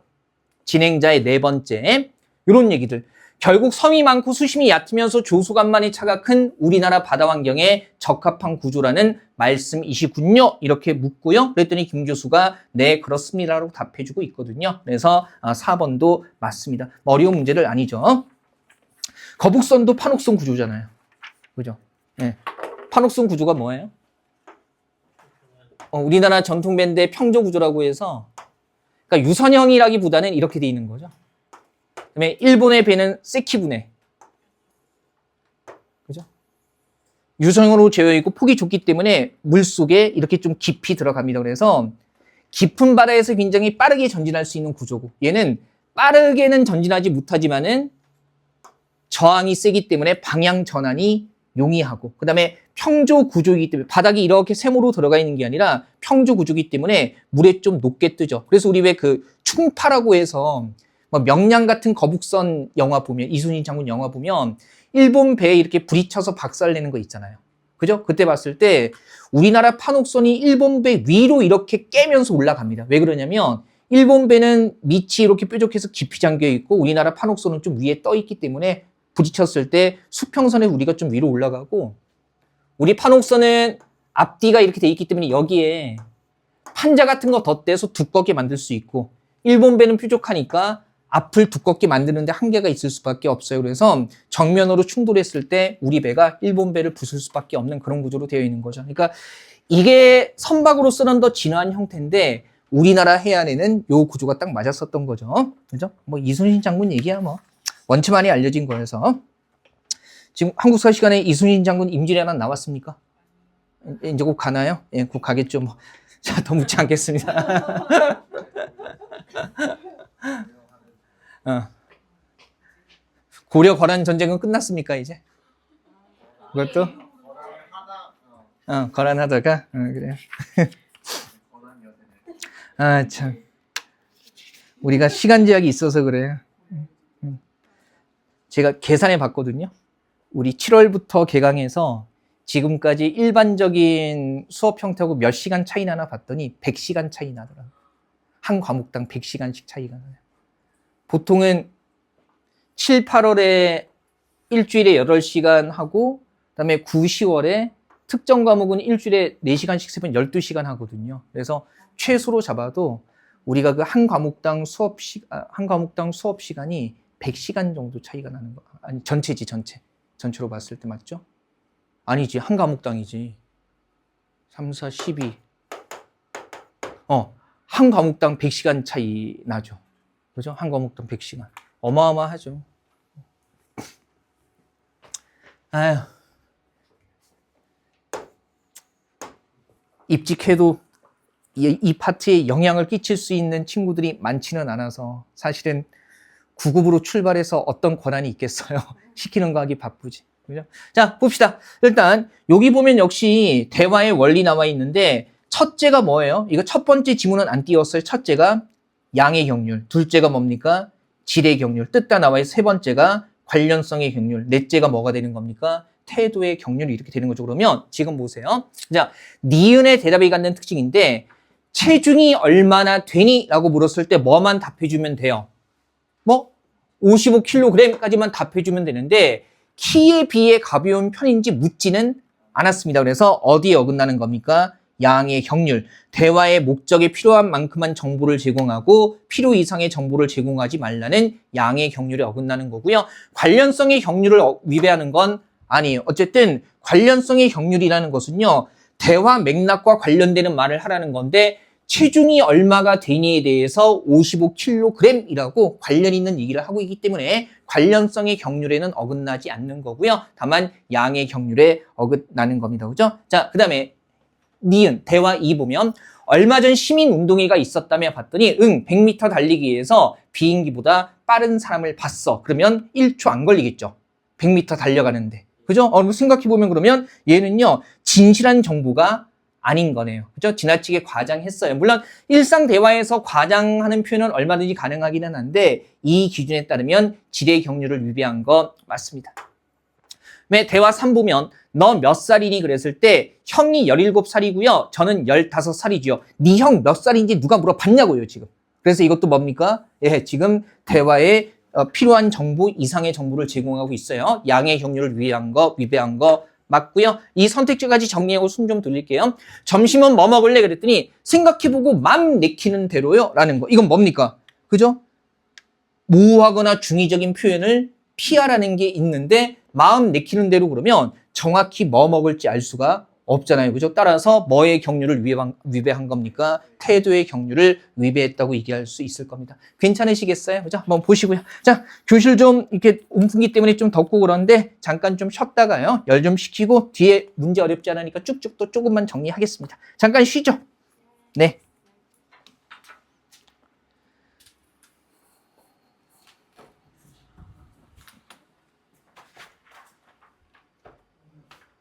진행자의 네 번째 이런 얘기들. 결국 섬이 많고 수심이 얕으면서 조수간만의 차가 큰 우리나라 바다 환경에 적합한 구조라는 말씀이시군요. 이렇게 묻고요. 그랬더니 김 교수가 네 그렇습니다라고 답해주고 있거든요. 그래서 4번도 맞습니다. 어려운 문제들 아니죠. 거북선도 판옥선 구조잖아요. 그죠? 네. 판옥선 구조가 뭐예요? 우리나라 전통 밴드의 평조 구조라고 해서 그러니까 유선형이라기보다는 이렇게 돼 있는 거죠. 그다음에 일본의 배는 세키분해. 그죠? 유선형으로 되어 있고 폭이 좁기 때문에 물속에 이렇게 좀 깊이 들어갑니다. 그래서 깊은 바다에서 굉장히 빠르게 전진할 수 있는 구조고, 얘는 빠르게는 전진하지 못하지만은 저항이 세기 때문에 방향 전환이 용이하고, 그 다음에 평조 구조이기 때문에 바닥이 이렇게 세모로 들어가 있는 게 아니라 평조 구조이기 때문에 물에 좀 높게 뜨죠. 그래서 우리 왜 그 충파라고 해서 뭐 명량 같은 거북선 영화 보면, 이순신 장군 영화 보면 일본 배에 이렇게 부딪혀서 박살내는 거 있잖아요. 그죠? 그때 봤을 때 우리나라 판옥선이 일본 배 위로 이렇게 깨면서 올라갑니다. 왜 그러냐면 일본 배는 밑이 이렇게 뾰족해서 깊이 잠겨 있고 우리나라 판옥선은 좀 위에 떠 있기 때문에 부딪혔을 때 수평선에 우리가 좀 위로 올라가고, 우리 판옥선은 앞뒤가 이렇게 돼 있기 때문에 여기에 판자 같은 거 덧대서 두껍게 만들 수 있고, 일본 배는 뾰족하니까 앞을 두껍게 만드는데 한계가 있을 수밖에 없어요. 그래서 정면으로 충돌했을 때 우리 배가 일본 배를 부술 수밖에 없는 그런 구조로 되어 있는 거죠. 그러니까 이게 선박으로서는 더 진화한 형태인데 우리나라 해안에는 요 구조가 딱 맞았었던 거죠. 그죠? 뭐 이순신 장군 얘기야 뭐 원체 많이 알려진 거여서. 지금 한국사 시간에 이순신 장군 임진왜란 나왔습니까? 이제 곧 가나요? 예, 곧 가겠죠. 뭐. 자, 더 묻지 않겠습니다. 고려 거란 전쟁은 끝났습니까 이제? 그것도? 거란하다가? 그래요. 아, 참. 우리가 시간 제약이 있어서 그래요. 제가 계산해 봤거든요. 우리 7월부터 개강해서 지금까지 일반적인 수업 형태하고 몇 시간 차이 나나 봤더니 100시간 차이 나더라고요. 한 과목당 100시간씩 차이가 나요. 보통은 7, 8월에 일주일에 8시간 하고, 그 다음에 9, 10월에 특정 과목은 일주일에 4시간씩 쓰면 12시간 하거든요. 그래서 최소로 잡아도 우리가 그 한 과목당 수업 시간이 100시간 정도 차이가 나는 거. 아니, 전체지, 전체로 봤을 때 맞죠? 아니지, 한 과목당이지. 3, 4, 12. 한 과목당 100시간 차이 나죠. 그죠? 한 과목당 100시간. 어마어마하죠. 아휴. 입직해도 이 파트에 영향을 끼칠 수 있는 친구들이 많지는 않아서 사실은 9급으로 출발해서 어떤 권한이 있겠어요. 시키는 거 하기 바쁘지. 그죠? 자, 봅시다. 일단 여기 보면 역시 대화의 원리 나와 있는데 첫째가 뭐예요? 이거 첫 번째 지문은 안 띄웠어요. 첫째가 양의 경률, 둘째가 뭡니까? 질의 경률, 뜻 다 나와 있어요. 세 번째가 관련성의 경률, 넷째가 뭐가 되는 겁니까? 태도의 경률이 이렇게 되는 거죠. 그러면 지금 보세요. 자, 니은의 대답이 갖는 특징인데 체중이 얼마나 되니? 라고 물었을 때 뭐만 답해주면 돼요? 뭐 55kg까지만 답해주면 되는데 키에 비해 가벼운 편인지 묻지는 않았습니다. 그래서 어디에 어긋나는 겁니까? 양의 경률, 대화의 목적에 필요한 만큼만 정보를 제공하고 필요 이상의 정보를 제공하지 말라는 양의 경률에 어긋나는 거고요. 관련성의 경률을 위배하는 건 아니에요. 어쨌든 관련성의 경률이라는 것은요, 대화 맥락과 관련되는 말을 하라는 건데 체중이 얼마가 되니에 대해서 55kg이라고 관련 있는 얘기를 하고 있기 때문에 관련성의 경률에는 어긋나지 않는 거고요. 다만 양의 경률에 어긋나는 겁니다. 그죠? 자, 그 다음에 니은, 대화 2 보면 얼마 전 시민운동회가 있었다며 봤더니 100m 달리기에서 비행기보다 빠른 사람을 봤어. 그러면 1초 안 걸리겠죠. 100m 달려가는데. 그죠? 생각해보면 그러면 얘는요, 진실한 정보가 아닌 거네요. 그죠? 지나치게 과장했어요. 물론 일상 대화에서 과장하는 표현은 얼마든지 가능하기는 한데 이 기준에 따르면 질의 경률을 위배한 거 맞습니다. 왜 대화 3 보면 너 몇 살이니? 그랬을 때 형이 17살이고요. 저는 15살이죠. 네 형 몇 살인지 누가 물어봤냐고요, 지금. 그래서 이것도 뭡니까? 예, 지금 대화에 필요한 정보 이상의 정보를 제공하고 있어요. 양의 경률을 위배한 거 맞고요. 이 선택지까지 정리하고 숨 좀 돌릴게요. 점심은 뭐 먹을래? 그랬더니 생각해보고 맘 내키는 대로요. 라는 거. 이건 뭡니까? 그죠? 모호하거나 중의적인 표현을 피하라는 게 있는데 마음 내키는 대로 그러면 정확히 뭐 먹을지 알 수가 없잖아요. 그죠? 따라서 뭐의 경륜을 위배한 겁니까? 태도의 경륜을 위배했다고 얘기할 수 있을 겁니다. 괜찮으시겠어요? 그죠? 한번 보시고요. 자, 교실 좀 이렇게 온풍기 때문에 좀 덥고 그런데 잠깐 좀 쉬었다가요. 열 좀 식히고 뒤에 문제 어렵지 않으니까 쭉쭉 또 조금만 정리하겠습니다. 잠깐 쉬죠. 네.